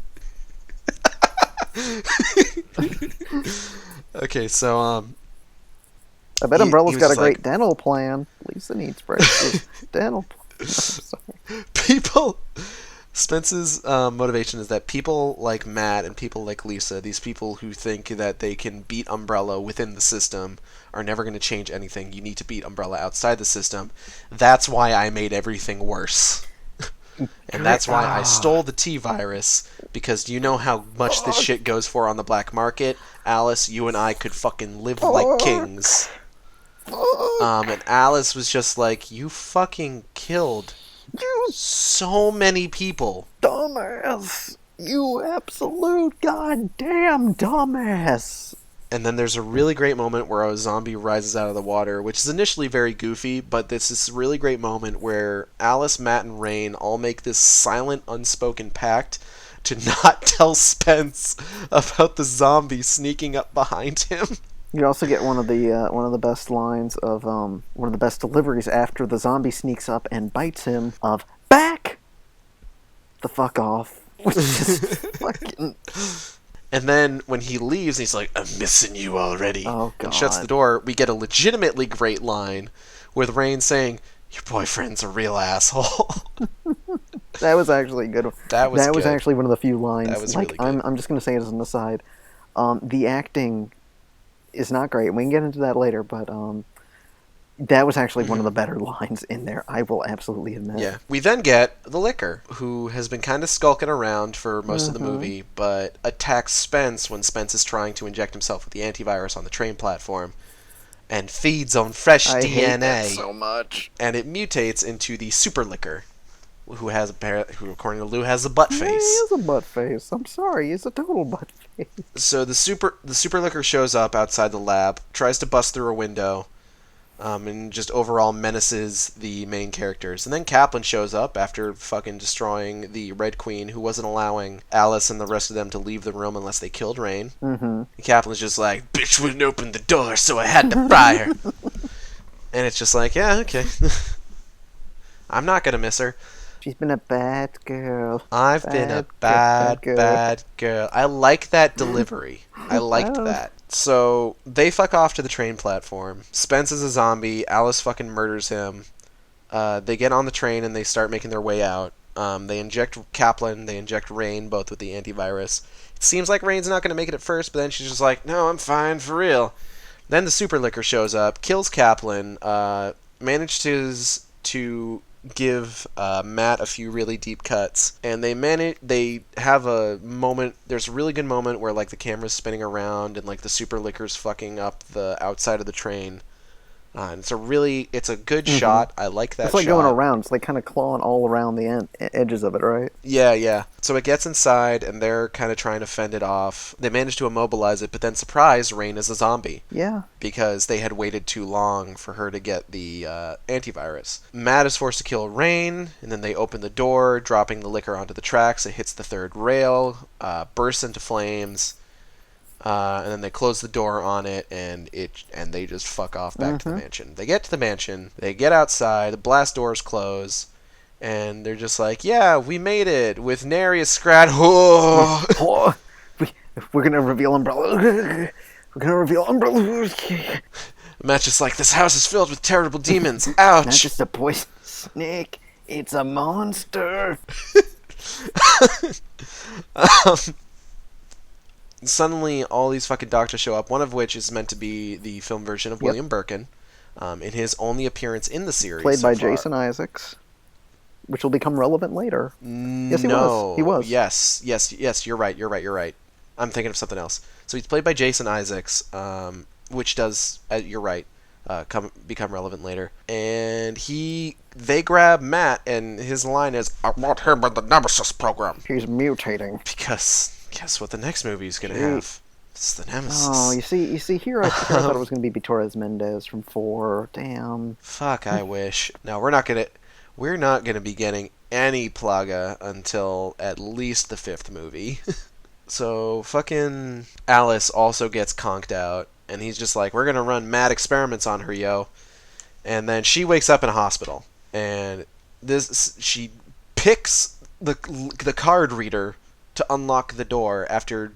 [SPEAKER 1] Okay, so
[SPEAKER 2] I bet
[SPEAKER 1] he
[SPEAKER 2] Umbrella's
[SPEAKER 1] was
[SPEAKER 2] got a
[SPEAKER 1] just
[SPEAKER 2] great
[SPEAKER 1] like-
[SPEAKER 2] dental plan. Lisa needs braces. Dental plan.
[SPEAKER 1] people. Spence's motivation is that people like Matt and people like Lisa, these people who think that they can beat Umbrella within the system, are never going to change anything. You need to beat Umbrella outside the system. That's why I made everything worse. And that's why I stole the T-virus, because you know how much this shit goes for on the black market? Alice, you and I could fucking live like kings. And Alice was just like, you fucking killed
[SPEAKER 2] You
[SPEAKER 1] so many people.
[SPEAKER 2] dumbass. You absolute goddamn dumbass.
[SPEAKER 1] And then there's a really great moment where a zombie rises out of the water, which is initially very goofy, but this is a really great moment where Alice, Matt, and Rain all make this silent, unspoken pact to not tell Spence about the zombie sneaking up behind him.
[SPEAKER 2] You also get one of the best lines of one of the best deliveries after the zombie sneaks up and bites him of back the fuck off, which is fucking.
[SPEAKER 1] And then when he leaves, he's like, I'm missing you already.
[SPEAKER 2] Oh,
[SPEAKER 1] And shuts the
[SPEAKER 2] God.
[SPEAKER 1] door. We get a legitimately great line with Rain saying, your boyfriend's a real asshole.
[SPEAKER 2] That was actually a good. One.
[SPEAKER 1] That was good.
[SPEAKER 2] actually one of the few lines.
[SPEAKER 1] That was
[SPEAKER 2] like
[SPEAKER 1] really good.
[SPEAKER 2] I'm just gonna say it as an aside. The acting is not great. We can get into that later, but that was actually one of the better lines in there. I will absolutely admit.
[SPEAKER 1] Yeah. We then get the Licker, who has been kind of skulking around for most of the movie, but attacks Spence when Spence is trying to inject himself with the antivirus on the train platform, and feeds on fresh
[SPEAKER 2] I
[SPEAKER 1] DNA.
[SPEAKER 2] hate that so much.
[SPEAKER 1] And it mutates into the Super Licker, who according to Lou, has a butt
[SPEAKER 2] Yeah, he
[SPEAKER 1] face.
[SPEAKER 2] is a butt face. I'm sorry, he's a total butt face.
[SPEAKER 1] So the Super Licker shows up outside the lab, tries to bust through a window, and just overall menaces the main characters. And then Kaplan shows up after fucking destroying the Red Queen, who wasn't allowing Alice and the rest of them to leave the room unless they killed Rain.
[SPEAKER 2] Mm-hmm.
[SPEAKER 1] And Kaplan's just like, bitch wouldn't open the door, so I had to fry her. And it's just like, yeah, okay. I'm not gonna miss her.
[SPEAKER 2] She's been a bad girl.
[SPEAKER 1] I've been a
[SPEAKER 2] Bad girl.
[SPEAKER 1] bad girl. I like that delivery. I liked
[SPEAKER 2] Oh,
[SPEAKER 1] that. So they fuck off to the train platform. Spence is a zombie. Alice fucking murders him. They get on the train and they start making their way out. They inject Kaplan. They inject Rain, both with the antivirus. It seems like Rain's not going to make it at first, but then she's just like, no, I'm fine, for real. Then the super liquor shows up, kills Kaplan, manages to give Matt a few really deep cuts, and they have a moment. There's a really good moment where like the camera's spinning around and like the super liquor's fucking up the outside of the train. And it's a good shot. I like that
[SPEAKER 2] It's like
[SPEAKER 1] shot.
[SPEAKER 2] going around. It's like kind of clawing all around the edges of it, right?
[SPEAKER 1] Yeah, yeah. So it gets inside, and they're kind of trying to fend it off. They manage to immobilize it, but then surprise, Rain is a zombie.
[SPEAKER 2] Yeah.
[SPEAKER 1] Because they had waited too long for her to get the antivirus. Matt is forced to kill Rain, and then they open the door, dropping the liquor onto the tracks. It hits the third rail, bursts into flames, and then they close the door on it, and they just fuck off back to the mansion. They get to the mansion, they get outside, the blast doors close, and they're just like, yeah, we made it with nary a scratch.
[SPEAKER 2] Oh, we're gonna reveal Umbrella. We're gonna reveal Umbrella.
[SPEAKER 1] Matt's just like, this house is filled with terrible demons. Ouch.
[SPEAKER 2] Not just a poison snake. It's a monster.
[SPEAKER 1] Suddenly, all these fucking doctors show up, one of which is meant to be the film version of William Birkin, in his only appearance in the series.
[SPEAKER 2] Played
[SPEAKER 1] so
[SPEAKER 2] by
[SPEAKER 1] far.
[SPEAKER 2] Jason Isaacs, which will become relevant later. Yes, he
[SPEAKER 1] No.
[SPEAKER 2] was. He was.
[SPEAKER 1] Yes, you're right. I'm thinking of something else. So he's played by Jason Isaacs, which does, you're right, become relevant later. And they grab Matt, and his line is, I want him in the Nemesis program.
[SPEAKER 2] He's mutating.
[SPEAKER 1] Because guess what the next movie is going to have? It's the Nemesis.
[SPEAKER 2] Oh, you see, here I thought it was going to be Torres Mendez from 4. Damn.
[SPEAKER 1] Fuck, I wish. No, we're not gonna be getting any Plaga until at least the 5th movie. So fucking Alice also gets conked out, and he's just like, we're gonna run mad experiments on her, yo. And then she wakes up in a hospital, and she picks the card reader to unlock the door after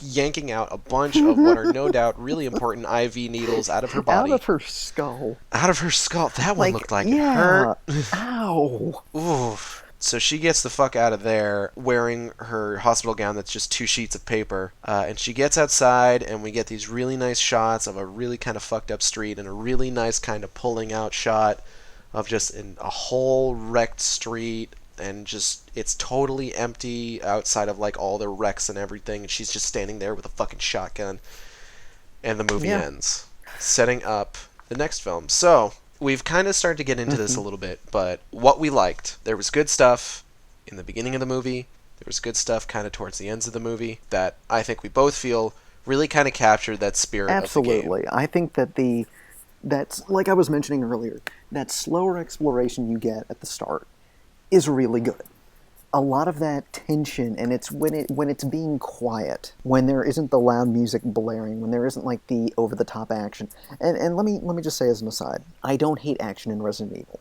[SPEAKER 1] yanking out a bunch of what are no doubt really important IV needles out of her body.
[SPEAKER 2] Out of her skull.
[SPEAKER 1] Out of her skull. That one looked like it
[SPEAKER 2] yeah.
[SPEAKER 1] hurt.
[SPEAKER 2] Ow.
[SPEAKER 1] Oof. So she gets the fuck out of there wearing her hospital gown that's just 2 sheets of paper. And she gets outside, and we get these really nice shots of a really kind of fucked up street and a really nice kind of pulling out shot of just a whole wrecked street. And just, it's totally empty outside of like all the wrecks and everything. And she's just standing there with a fucking shotgun. And the movie ends, setting up the next film. So we've kind of started to get into this a little bit, but what we liked, there was good stuff in the beginning of the movie. There was good stuff kind of towards the ends of the movie that I think we both feel really kind of captured that spirit
[SPEAKER 2] Absolutely.
[SPEAKER 1] of the game.
[SPEAKER 2] I think that that's like I was mentioning earlier, that slower exploration you get at the start is really good. A lot of that tension, and it's when it's being quiet, when there isn't the loud music blaring, when there isn't like the over the top action. And let me just say as an aside, I don't hate action in Resident Evil.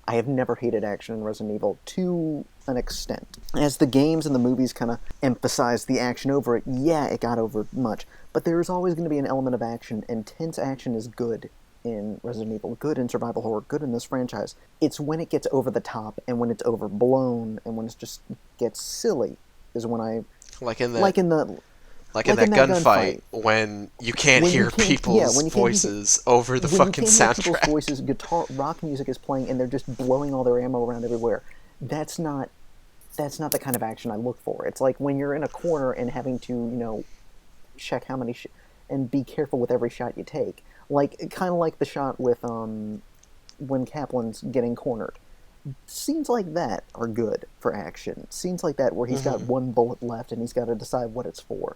[SPEAKER 2] I have never hated action in Resident Evil to an extent. As the games and the movies kind of emphasize the action over it, yeah, it got over much. But there is always going to be an element of action, and tense action is good in Resident Evil, good in survival horror, good in this franchise. It's when it gets over the top and when it's overblown and when it just gets silly is when I
[SPEAKER 1] like in that gunfight when you can't hear people's voices over the fucking soundtrack.
[SPEAKER 2] People's voices, rock music is playing, and they're just blowing all their ammo around everywhere. That's not the kind of action I look for. It's like when you're in a corner and having to, check how many and be careful with every shot you take. Like kind of like the shot with when Kaplan's getting cornered. Scenes like that are good for action. Scenes like that where he's got one bullet left and he's got to decide what it's for.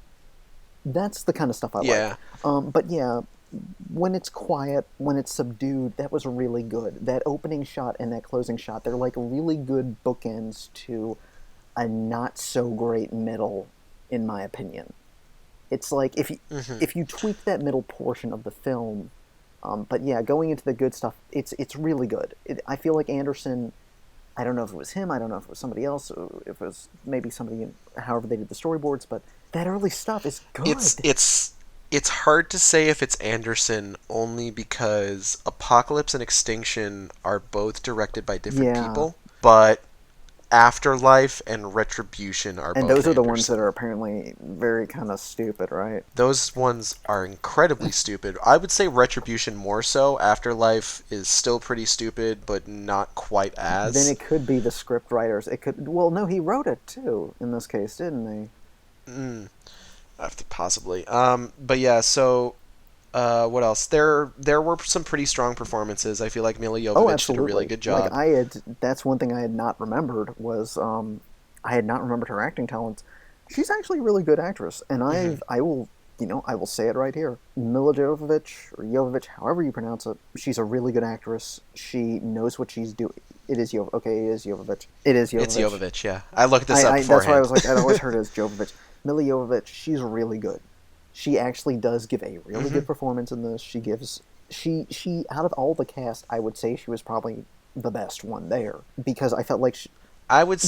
[SPEAKER 2] That's the kind of stuff I like. But yeah, when it's quiet, when it's subdued, that was really good. That opening shot and that closing shot, they're like really good bookends to a not so great middle, in my opinion. It's like if you tweak that middle portion of the film, but yeah, going into the good stuff, it's really good. I feel like Anderson, I don't know if it was him, I don't know if it was somebody else, or if it was maybe somebody, however they did the storyboards, but that early stuff is good.
[SPEAKER 1] It's hard to say if it's Anderson only because Apocalypse and Extinction are both directed by different
[SPEAKER 2] Yeah,
[SPEAKER 1] people, but Afterlife and Retribution are
[SPEAKER 2] and
[SPEAKER 1] both
[SPEAKER 2] those are the ones that
[SPEAKER 1] Anderson.
[SPEAKER 2] are apparently very kind of stupid, right?
[SPEAKER 1] Those ones are incredibly stupid. I would say Retribution more so. Afterlife is still pretty stupid, but not quite
[SPEAKER 2] Then
[SPEAKER 1] as.
[SPEAKER 2] it could be the script writers. It could. Well, no, he wrote it too in this case, didn't he?
[SPEAKER 1] Mm, after possibly. But yeah. So, what else? There were some pretty strong performances. I feel like Mila
[SPEAKER 2] Oh,
[SPEAKER 1] Jovovich did a really
[SPEAKER 2] absolutely.
[SPEAKER 1] good
[SPEAKER 2] Like
[SPEAKER 1] job.
[SPEAKER 2] I had. That's one thing I had not remembered was I had not remembered her acting talents. She's actually a really good actress, and
[SPEAKER 1] Hmm.
[SPEAKER 2] I will I will say it right here. Mila Jovovich or Jovovich, however you pronounce it, she's a really good actress. She knows what she's doing. It is Okay, it is Jovovich. It is
[SPEAKER 1] It's
[SPEAKER 2] Jovovich.
[SPEAKER 1] Jovovich. Yeah, I looked this up
[SPEAKER 2] That's why I
[SPEAKER 1] beforehand.
[SPEAKER 2] was like, I'd always heard it as Jovovich. Mila Jovovich, she's really good. She actually does give a really
[SPEAKER 1] Hmm.
[SPEAKER 2] good performance in this. She out of all the cast, I would say she was probably the best one there because I felt like
[SPEAKER 1] I would.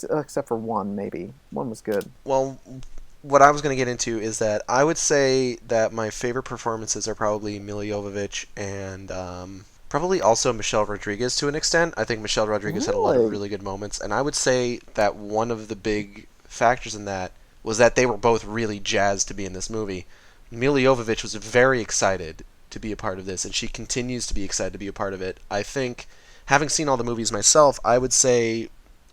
[SPEAKER 2] except for one maybe. One was good.
[SPEAKER 1] Well, what I was going to get into is that I would say that my favorite performances are probably Mila Jovovich and probably also Michelle Rodriguez to an extent. I think Michelle Rodriguez had a lot of
[SPEAKER 2] Really?
[SPEAKER 1] really good moments, and I would say that one of the big factors in that was that they were both really jazzed to be in this movie. Mila Jovovich was very excited to be a part of this, and she continues to be excited to be a part of it. I think, having seen all the movies myself, I would say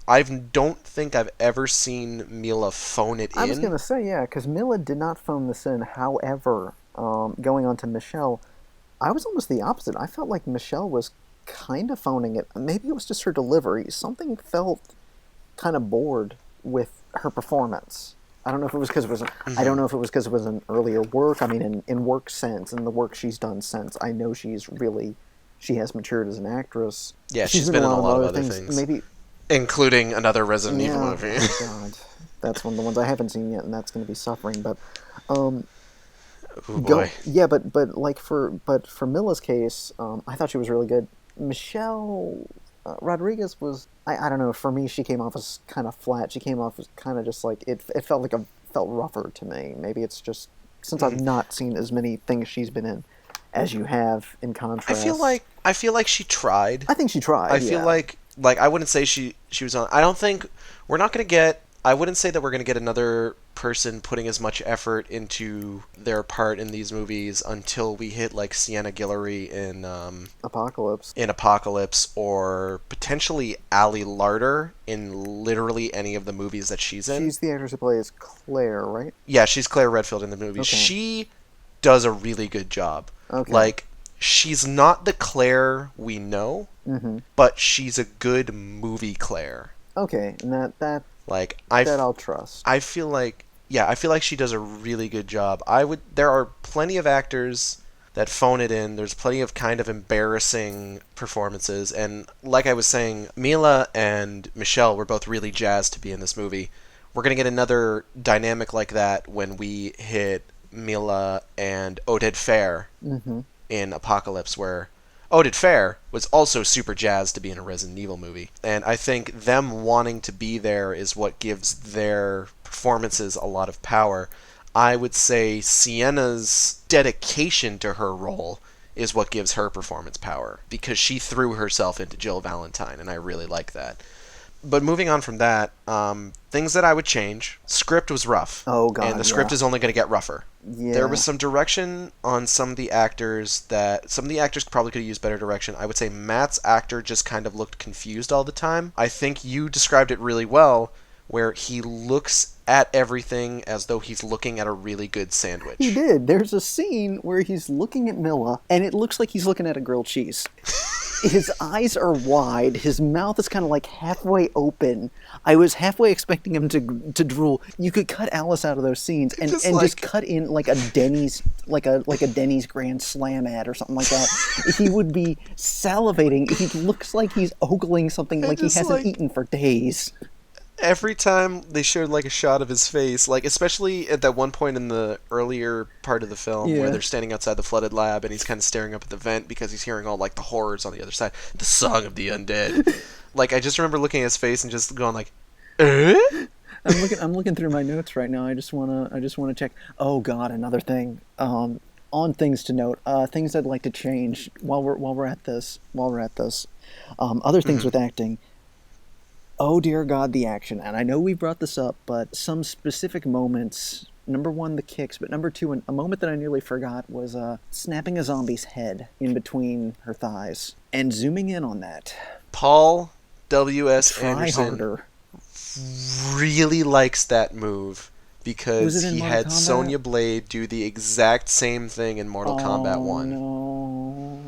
[SPEAKER 1] I don't think I've ever seen Mila phone it
[SPEAKER 2] I was
[SPEAKER 1] in.
[SPEAKER 2] gonna say yeah, because Mila did not phone this in. However, going on to Michelle, I was almost the opposite. I felt like Michelle was kind of phoning it. Maybe it was just her delivery. Something felt kind of bored with her performance. I don't know if it was because it was. I
[SPEAKER 1] Hmm.
[SPEAKER 2] don't know if it was because it was an earlier work. I mean, in work sense, in the work she's done since, I know she has matured as an actress.
[SPEAKER 1] Yeah,
[SPEAKER 2] She's
[SPEAKER 1] she's
[SPEAKER 2] been in
[SPEAKER 1] been
[SPEAKER 2] a
[SPEAKER 1] in a
[SPEAKER 2] lot of
[SPEAKER 1] lot of
[SPEAKER 2] other
[SPEAKER 1] other
[SPEAKER 2] things.
[SPEAKER 1] things,
[SPEAKER 2] Maybe,
[SPEAKER 1] including another Resident Evil
[SPEAKER 2] yeah.
[SPEAKER 1] movie.
[SPEAKER 2] Oh God, that's one of the ones I haven't seen yet, and that's going to be suffering. But um,
[SPEAKER 1] Oh boy.
[SPEAKER 2] go yeah, but for Milla's case, I thought she was really good. Michelle Rodriguez was I don't know. For me, she came off as kind of flat. She came off as kind of just like it felt like a felt rougher to me. Maybe it's just since I've
[SPEAKER 1] Mhm.
[SPEAKER 2] not seen as many things she's been in as you have. In contrast,
[SPEAKER 1] I feel like she tried.
[SPEAKER 2] I think she
[SPEAKER 1] I
[SPEAKER 2] tried.
[SPEAKER 1] feel
[SPEAKER 2] Yeah.
[SPEAKER 1] like I wouldn't say she was on. I don't think we're not going to get. I wouldn't say that we're going to get another person putting as much effort into their part in these movies until we hit like Sienna Guillory
[SPEAKER 2] Apocalypse.
[SPEAKER 1] in Apocalypse or potentially Ali Larter in literally any of the movies that she's in.
[SPEAKER 2] She's the actress who plays Claire, right?
[SPEAKER 1] Yeah, she's Claire Redfield in the movies.
[SPEAKER 2] Okay.
[SPEAKER 1] She does a really good job.
[SPEAKER 2] Okay.
[SPEAKER 1] Like, she's not the Claire we know,
[SPEAKER 2] Mm-hmm.
[SPEAKER 1] but she's a good movie Claire.
[SPEAKER 2] Okay, and
[SPEAKER 1] Like,
[SPEAKER 2] that I'll trust.
[SPEAKER 1] I feel like, yeah, I feel like she does a really good job. There are plenty of actors that phone it in. There's plenty of kind of embarrassing performances, and like I was saying, Mila and Michelle were both really jazzed to be in this movie. We're gonna get another dynamic like that when we hit Mila and Oded Fair
[SPEAKER 2] Mm-hmm.
[SPEAKER 1] in Apocalypse, where Oded Fair was also super jazzed to be in a Resident Evil movie. And I think them wanting to be there is what gives their performances a lot of power. I would say Sienna's dedication to her role is what gives her performance power because she threw herself into Jill Valentine, and I really like that. But moving on from that, things that I would change. Script was rough,
[SPEAKER 2] Oh
[SPEAKER 1] and the
[SPEAKER 2] God,
[SPEAKER 1] script
[SPEAKER 2] yeah,
[SPEAKER 1] is only going to get rougher. There was
[SPEAKER 2] yeah.
[SPEAKER 1] some direction on some of the actors that some of the actors probably could have used better direction. I would say Matt's actor just kind of looked confused all the time. I think you described it really well, where he looks at everything as though he's looking at a really good
[SPEAKER 2] He
[SPEAKER 1] sandwich.
[SPEAKER 2] did. There's a scene where he's looking at Milla, and it looks like he's looking at a grilled cheese. His eyes are wide. His mouth is kind of like halfway open. I was halfway expecting him to drool. You could cut Alice out of those scenes and,
[SPEAKER 1] Just
[SPEAKER 2] just
[SPEAKER 1] like
[SPEAKER 2] cut in like a Denny's like a Denny's Grand Slam ad or something like that. He would be salivating. He looks like he's ogling something
[SPEAKER 1] and
[SPEAKER 2] like he
[SPEAKER 1] just
[SPEAKER 2] hasn't
[SPEAKER 1] like
[SPEAKER 2] eaten for days.
[SPEAKER 1] every time they showed like a shot of his face, like especially at that one point in the earlier part of the film where
[SPEAKER 2] Yeah.
[SPEAKER 1] they're standing outside the flooded lab and he's kind of staring up at the vent because he's hearing all like the horrors on the other side, the song of the undead. Like I just remember looking at his face and just going like, eh?
[SPEAKER 2] I'm looking through my notes right now. I just wanna check. Oh God, another thing. On things to note, things I'd like to change while we're at this. Other things
[SPEAKER 1] Hmm.
[SPEAKER 2] with acting. Oh dear God, the action. And I know we brought this up, but some specific moments. Number one, the kicks, but number two, a moment that I nearly forgot was snapping a zombie's head in between her thighs and zooming in on that.
[SPEAKER 1] Paul W.S.
[SPEAKER 2] Try
[SPEAKER 1] Anderson
[SPEAKER 2] harder.
[SPEAKER 1] really likes that move
[SPEAKER 2] Was
[SPEAKER 1] because
[SPEAKER 2] it in
[SPEAKER 1] he
[SPEAKER 2] Mortal
[SPEAKER 1] had
[SPEAKER 2] Kombat?
[SPEAKER 1] Sonya Blade do the exact same thing in Mortal Kombat
[SPEAKER 2] Oh
[SPEAKER 1] 1.
[SPEAKER 2] no.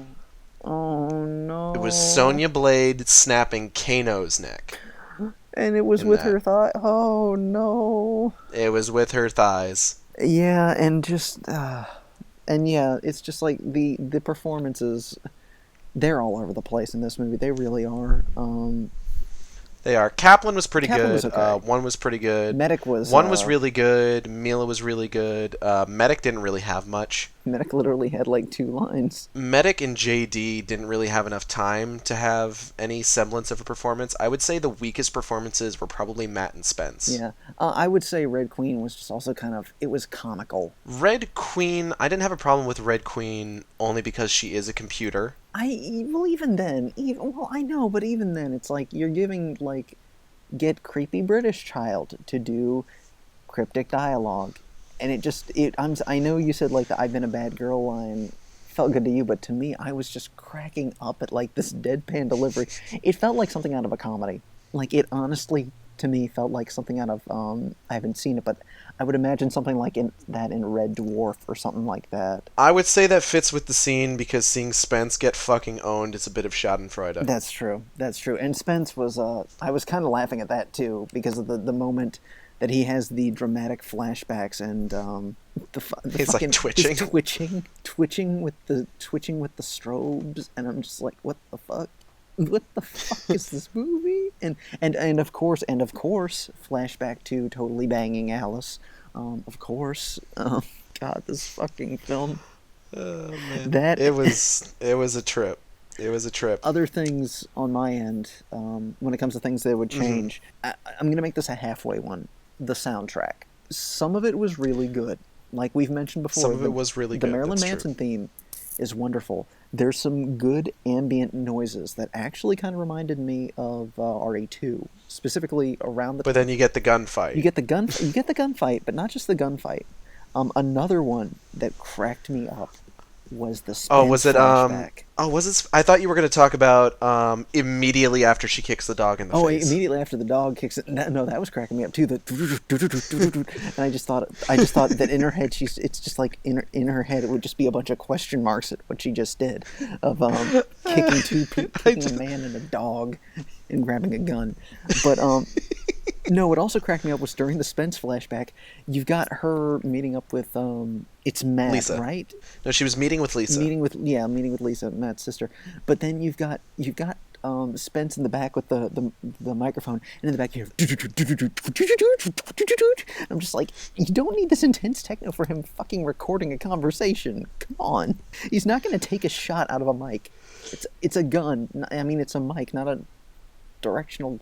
[SPEAKER 2] Oh
[SPEAKER 1] It was
[SPEAKER 2] no.
[SPEAKER 1] Sonya Blade snapping Kano's neck
[SPEAKER 2] And it was
[SPEAKER 1] in
[SPEAKER 2] with
[SPEAKER 1] that.
[SPEAKER 2] her thigh. Oh no.
[SPEAKER 1] It was with her thighs.
[SPEAKER 2] Yeah, and yeah, it's just like the performances. They're all over the place in this movie. They really are.
[SPEAKER 1] They are. Kaplan was pretty
[SPEAKER 2] Kaplan was
[SPEAKER 1] good.
[SPEAKER 2] okay.
[SPEAKER 1] One was pretty good.
[SPEAKER 2] Medic was
[SPEAKER 1] One was really good. Mila was really good. Medic didn't really have much.
[SPEAKER 2] Medic literally had like two lines.
[SPEAKER 1] Medic and JD didn't really have enough time to have any semblance of a performance. I would say the weakest performances were probably Matt and Spence.
[SPEAKER 2] Yeah, I would say Red Queen was just also kind of it was comical.
[SPEAKER 1] Red Queen, I didn't have a problem with Red Queen only because she is a computer.
[SPEAKER 2] Well even then, even well I know, but even then, it's like you're giving like get creepy British child to do cryptic dialogue, and I know you said like the "I've been a bad girl" line felt good to you, but to me, I was just cracking up at like this deadpan delivery. It felt like something out of a comedy. Like it honestly, to me, felt like something out of I haven't seen it, but I would imagine something like in Red Dwarf or something like that.
[SPEAKER 1] I would say that fits with the scene because seeing Spence get fucking owned is a bit of Schadenfreude.
[SPEAKER 2] That's true. That's true. And Spence was I was kind of laughing at that too because of the moment that he has the dramatic flashbacks and the
[SPEAKER 1] He's like
[SPEAKER 2] fucking his
[SPEAKER 1] twitching.
[SPEAKER 2] twitching with the strobes, and I'm just like, what the fuck? What the fuck is this movie? And of course, flashback to totally banging Alice. Of course, God, this fucking film.
[SPEAKER 1] Oh man,
[SPEAKER 2] That
[SPEAKER 1] it was a trip. It was a trip.
[SPEAKER 2] other things on my end, when it comes to things that would
[SPEAKER 1] Hmm.
[SPEAKER 2] change, I'm going to make this a halfway one. The soundtrack. Some of it was really good. Like we've mentioned
[SPEAKER 1] Some
[SPEAKER 2] before,
[SPEAKER 1] of it was really
[SPEAKER 2] the
[SPEAKER 1] good.
[SPEAKER 2] Marilyn
[SPEAKER 1] That's true.
[SPEAKER 2] Manson theme is wonderful. There's some good ambient noises that actually kind of reminded me of RE2, specifically around the
[SPEAKER 1] But
[SPEAKER 2] time.
[SPEAKER 1] then you get the gunfight.
[SPEAKER 2] You get the gunfight, but not just the gunfight. Another one that cracked me up was the
[SPEAKER 1] Oh,
[SPEAKER 2] Spence
[SPEAKER 1] was it
[SPEAKER 2] flashback.
[SPEAKER 1] Oh, was it? I thought you were going to talk about immediately after she kicks the dog in the
[SPEAKER 2] Oh,
[SPEAKER 1] face.
[SPEAKER 2] immediately after the dog kicks it. No, that was cracking me up too. And I just thought that in her head, it's just like in her head, it would just be a bunch of question marks at what she just did of
[SPEAKER 1] I
[SPEAKER 2] kicking a
[SPEAKER 1] just,
[SPEAKER 2] man and a dog and grabbing a gun. But no, what also cracked me up was during the Spence flashback. You've got her meeting up with it's Matt,
[SPEAKER 1] Lisa.
[SPEAKER 2] right?
[SPEAKER 1] No, she was meeting with Lisa.
[SPEAKER 2] Meeting with Lisa, Matt's sister. But then you've got Spence in the back with the microphone, and in the back you hear. I'm just like, you don't need this intense techno for him fucking recording a conversation. Come on, he's not going to take a shot out of a mic. It's a gun. I mean, it's a mic, not a directional.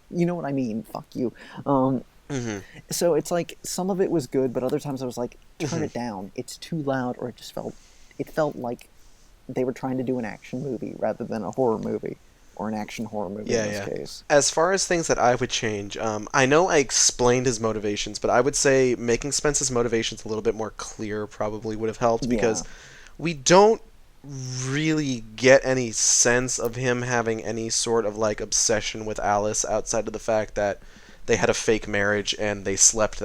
[SPEAKER 2] You know what I mean? Fuck you.
[SPEAKER 1] Hmm.
[SPEAKER 2] So it's like some of it was good, but other times I was like, turn
[SPEAKER 1] Hmm.
[SPEAKER 2] it down. It's too loud, or it felt like they were trying to do an action movie rather than a horror movie, or an action horror movie in
[SPEAKER 1] Yeah,
[SPEAKER 2] this
[SPEAKER 1] yeah.
[SPEAKER 2] case.
[SPEAKER 1] As far as things that I would change, I know I explained his motivations, but I would say making Spence's motivations a little bit more clear probably would have helped
[SPEAKER 2] Yeah.
[SPEAKER 1] because we don't really get any sense of him having any sort of like obsession with Alice outside of the fact that they had a fake marriage and they slept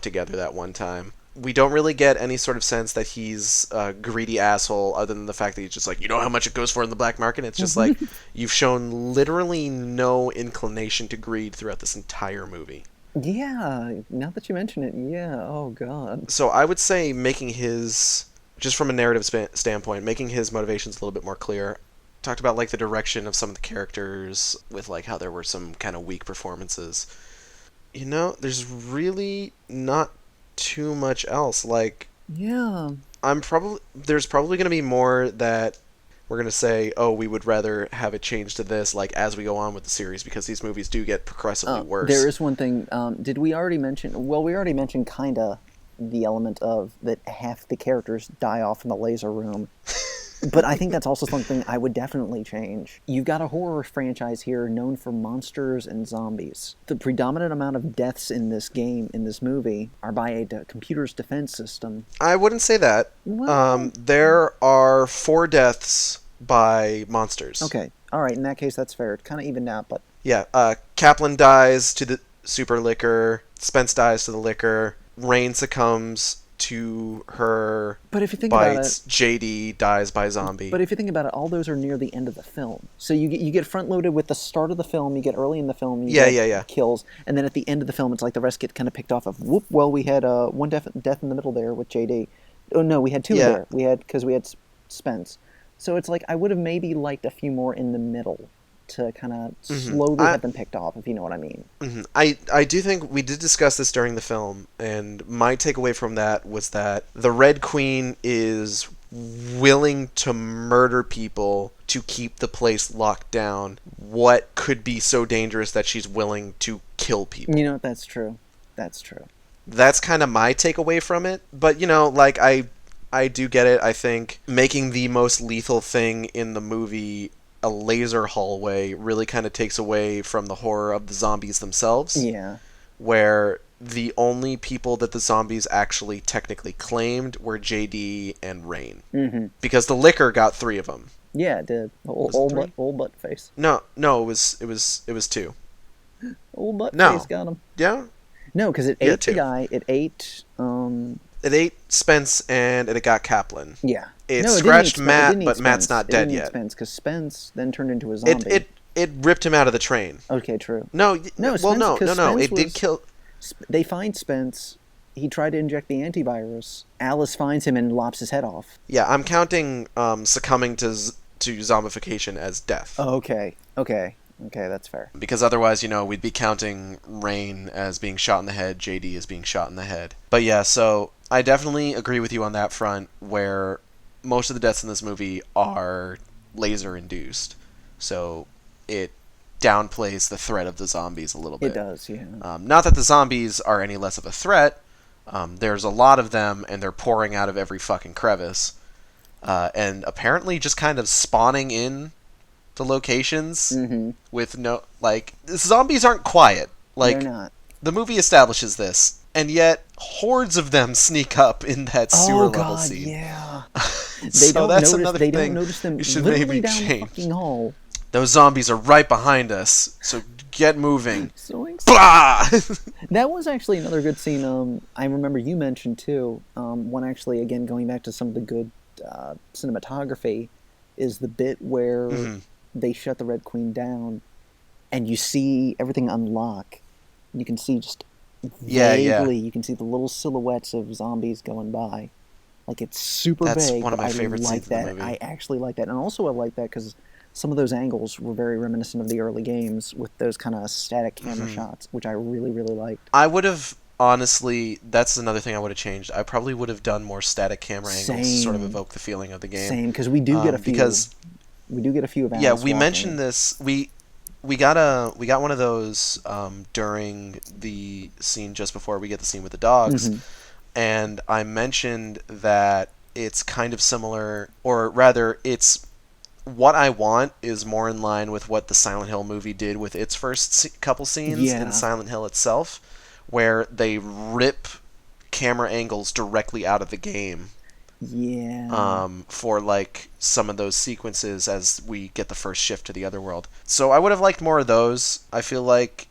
[SPEAKER 1] together that one time. We don't really get any sort of sense that he's a greedy asshole other than the fact that he's just like, you know how much it goes for in the black market? It's just like you've shown literally no inclination to greed throughout this entire movie.
[SPEAKER 2] Yeah. Now that you mention it, yeah. Oh God.
[SPEAKER 1] So I would say making his, just from a narrative standpoint, making his motivations a little bit more clear. Talked about like the direction of some of the characters with like how there were some kind of weak performances. There's really not too much else. Like
[SPEAKER 2] Yeah.
[SPEAKER 1] there's probably going to be more that we're going to say, oh, we would rather have it changed to this, like, as we go on with the series, because these movies do get progressively worse.
[SPEAKER 2] There is one thing. Did we already mention? Well, we already mentioned kinda the element of that half the characters die off in the laser room. But I think that's also something I would definitely change. You've got a horror franchise here known for monsters and zombies. The predominant amount of deaths in this game, in this movie, are by a computer's defense system.
[SPEAKER 1] I wouldn't say that.
[SPEAKER 2] Well,
[SPEAKER 1] there are 4 deaths by monsters.
[SPEAKER 2] okay. All right. In that case, that's fair. It kind of evened out, but...
[SPEAKER 1] Yeah, Kaplan dies to the super liquor. Spence dies to the liquor. Rain succumbs to her
[SPEAKER 2] But if you think
[SPEAKER 1] bites.
[SPEAKER 2] about it...
[SPEAKER 1] JD dies by zombie.
[SPEAKER 2] But if you think about it, all those are near the end of the film. So you get front-loaded with the start of the film, you get early in the film, you get kills, and then at the end of the film, it's like the rest get kind of picked off of, whoop, well, we had one death in the middle there with JD. Oh, no, we had 2 there. Because we had Spence. So it's like, I would have maybe liked a few more in the middle to kind of slowly have them picked off, if you know what I mean.
[SPEAKER 1] I do think we did discuss this during the film, and my takeaway from that was that the Red Queen is willing to murder people to keep the place locked down. What could be so dangerous that she's willing to kill people?
[SPEAKER 2] You know what? That's true. That's true.
[SPEAKER 1] That's kind of my takeaway from it. But, like, I do get it. I think making the most lethal thing in the movie a laser hallway really kind of takes away from the horror of the zombies themselves.
[SPEAKER 2] Yeah.
[SPEAKER 1] Where the only people that the zombies actually technically claimed were JD and Rain.
[SPEAKER 2] Mm-hmm.
[SPEAKER 1] Because the liquor got 3 of them.
[SPEAKER 2] Yeah, it did. Old butt face.
[SPEAKER 1] No, it was 2.
[SPEAKER 2] Old butt
[SPEAKER 1] No.
[SPEAKER 2] face got him.
[SPEAKER 1] Yeah?
[SPEAKER 2] No, because it ate
[SPEAKER 1] 2.
[SPEAKER 2] the guy. It ate.
[SPEAKER 1] It ate Spence and it got Kaplan.
[SPEAKER 2] Yeah.
[SPEAKER 1] It
[SPEAKER 2] No,
[SPEAKER 1] scratched
[SPEAKER 2] didn't eat
[SPEAKER 1] Matt,
[SPEAKER 2] it didn't eat
[SPEAKER 1] but Matt's
[SPEAKER 2] Spence.
[SPEAKER 1] not
[SPEAKER 2] It
[SPEAKER 1] dead
[SPEAKER 2] didn't eat
[SPEAKER 1] yet.
[SPEAKER 2] Spence, because Spence then turned into a zombie.
[SPEAKER 1] It ripped him out of the train.
[SPEAKER 2] Okay, true.
[SPEAKER 1] No,
[SPEAKER 2] No,
[SPEAKER 1] well,
[SPEAKER 2] Spence-
[SPEAKER 1] no.
[SPEAKER 2] 'cause Spence
[SPEAKER 1] It did
[SPEAKER 2] was-
[SPEAKER 1] kill.
[SPEAKER 2] They find Spence. He tried to inject the antivirus. Alice finds him and lops his head off.
[SPEAKER 1] Yeah, I'm counting succumbing to zombification as death.
[SPEAKER 2] Oh, okay. That's fair.
[SPEAKER 1] Because otherwise, we'd be counting Rain as being shot in the head, JD as being shot in the head. But yeah, so I definitely agree with you on that front, where most of the deaths in this movie are laser-induced. So it downplays the threat of the zombies a little bit.
[SPEAKER 2] It does, yeah.
[SPEAKER 1] Not that the zombies are any less of a threat. There's a lot of them, and they're pouring out of every fucking crevice. And apparently just kind of spawning in the locations with no... Like, zombies aren't quiet. Like,
[SPEAKER 2] They're not.
[SPEAKER 1] the movie establishes this, and yet hordes of them sneak up in that sewer level scene.
[SPEAKER 2] Yeah.
[SPEAKER 1] So
[SPEAKER 2] don't
[SPEAKER 1] that's
[SPEAKER 2] notice,
[SPEAKER 1] another
[SPEAKER 2] they
[SPEAKER 1] thing
[SPEAKER 2] don't notice them
[SPEAKER 1] you should
[SPEAKER 2] literally
[SPEAKER 1] maybe
[SPEAKER 2] down
[SPEAKER 1] change.
[SPEAKER 2] the fucking hall.
[SPEAKER 1] Those zombies are right behind us, so get moving.
[SPEAKER 2] Zoinks.
[SPEAKER 1] Blah!
[SPEAKER 2] That was actually another good scene. I remember you mentioned too. One actually, again, going back to some of the good cinematography, is the bit where they shut the Red Queen down, and you see everything unlock. You can see just vaguely. You can see the little silhouettes of zombies going by. Like, it's super
[SPEAKER 1] That's
[SPEAKER 2] vague.
[SPEAKER 1] one of my
[SPEAKER 2] but
[SPEAKER 1] favorite
[SPEAKER 2] I like
[SPEAKER 1] scenes in the
[SPEAKER 2] that.
[SPEAKER 1] movie.
[SPEAKER 2] I actually like that, and also I like that because some of those angles were very reminiscent of the early games with those kind of static camera shots, which I really, really liked.
[SPEAKER 1] I would have, honestly, that's another thing I would have changed. I probably would have done more static camera angles to sort of evoke the feeling of the game.
[SPEAKER 2] Same, because we do get a few. We do get a few of Alice
[SPEAKER 1] Yeah, we
[SPEAKER 2] walking.
[SPEAKER 1] mentioned this. We got one of those during the scene just before we get the scene with the dogs, and I mentioned that it's kind of similar, or rather, it's what I want is more in line with what the Silent Hill movie did with its first couple scenes in Silent Hill itself, where they rip camera angles directly out of the game.
[SPEAKER 2] Yeah.
[SPEAKER 1] For like some of those sequences as we get the first shift to the other world. So I would have liked more of those. I feel like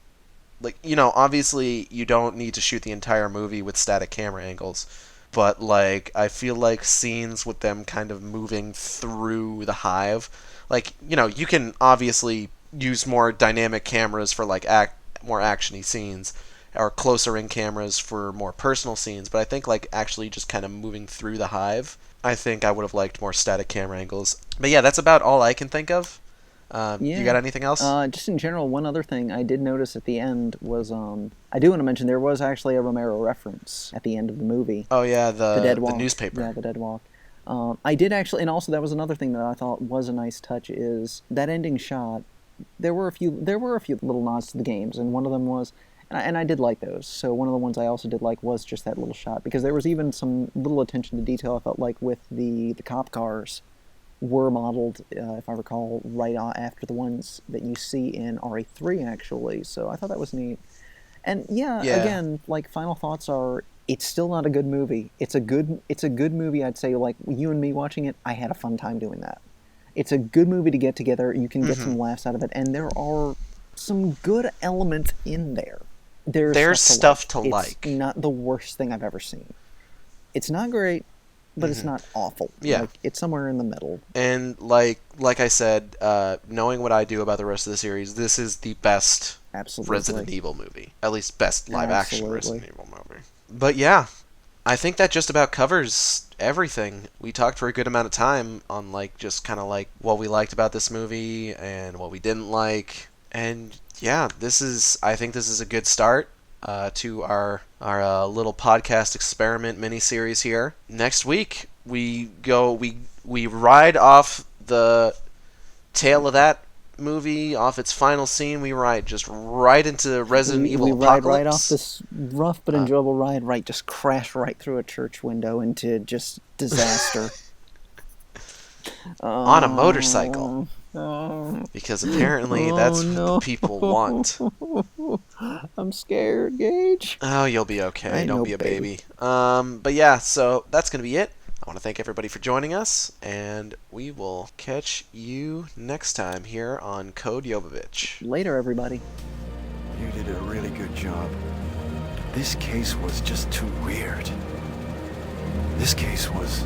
[SPEAKER 1] obviously you don't need to shoot the entire movie with static camera angles, but like I feel like scenes with them kind of moving through the hive, like you can obviously use more dynamic cameras for like more actiony scenes, or closer in cameras for more personal scenes, but I think like actually just kind of moving through the hive, I think I would have liked more static camera angles. But yeah, that's about all I can think of. You got anything else?
[SPEAKER 2] Just in general, one other thing I did notice at the end was I do want to mention there was actually a Romero reference at the end of the movie.
[SPEAKER 1] Oh yeah, the
[SPEAKER 2] Dead Walk.
[SPEAKER 1] newspaper.
[SPEAKER 2] Yeah, the Dead Walk. I did actually, and also that was another thing that I thought was a nice touch is that ending shot. There were a few little nods to the games, and one of them was, and I did like those. So one of the ones I also did like was just that little shot because there was even some little attention to detail. I felt like with the cop cars were modeled, if I recall, right after the ones that you see in RE3 actually. So I thought that was neat. And yeah,
[SPEAKER 1] Yeah.
[SPEAKER 2] again, like final thoughts are it's still not a good movie. It's a good movie. I'd say like you and me watching it, I had a fun time doing that. It's a good movie to get together. You can get
[SPEAKER 1] Hmm.
[SPEAKER 2] some laughs out of it, and there are some good elements in there. There's
[SPEAKER 1] There's
[SPEAKER 2] stuff to like.
[SPEAKER 1] stuff to
[SPEAKER 2] It's
[SPEAKER 1] like.
[SPEAKER 2] not the worst thing I've ever seen. It's not great, but it's
[SPEAKER 1] Hmm.
[SPEAKER 2] not awful.
[SPEAKER 1] Yeah.
[SPEAKER 2] Like it's somewhere in the middle.
[SPEAKER 1] And like I said, knowing what I do about the rest of the series, this is the best Resident
[SPEAKER 2] Absolutely,
[SPEAKER 1] Evil movie. At least best live action
[SPEAKER 2] absolutely.
[SPEAKER 1] Resident Evil movie. But yeah, I think that just about covers everything. We talked for a good amount of time on like just kind of like what we liked about this movie and what we didn't like. And yeah, I think this is a good start to our little podcast experiment mini series here. Next week we ride off the tail of that movie, off its final scene. We ride just right into Resident
[SPEAKER 2] We
[SPEAKER 1] Evil
[SPEAKER 2] ride right off
[SPEAKER 1] Apocalypse
[SPEAKER 2] this rough but
[SPEAKER 1] uh,
[SPEAKER 2] enjoyable ride, right? Just crash right through a church window into just disaster.
[SPEAKER 1] on a motorcycle
[SPEAKER 2] Oh, oh,
[SPEAKER 1] because apparently
[SPEAKER 2] oh
[SPEAKER 1] that's what the people want.
[SPEAKER 2] no! I'm scared, Gage.
[SPEAKER 1] Oh, you'll be
[SPEAKER 2] I
[SPEAKER 1] okay.
[SPEAKER 2] ain't
[SPEAKER 1] Don't
[SPEAKER 2] no
[SPEAKER 1] be a
[SPEAKER 2] baby.
[SPEAKER 1] baby. But yeah, so that's gonna be it. I want to thank everybody for joining us, and we will catch you next time here on Code Jovovich.
[SPEAKER 2] Later, everybody.
[SPEAKER 3] You did a really good job. This case was just too weird. This case was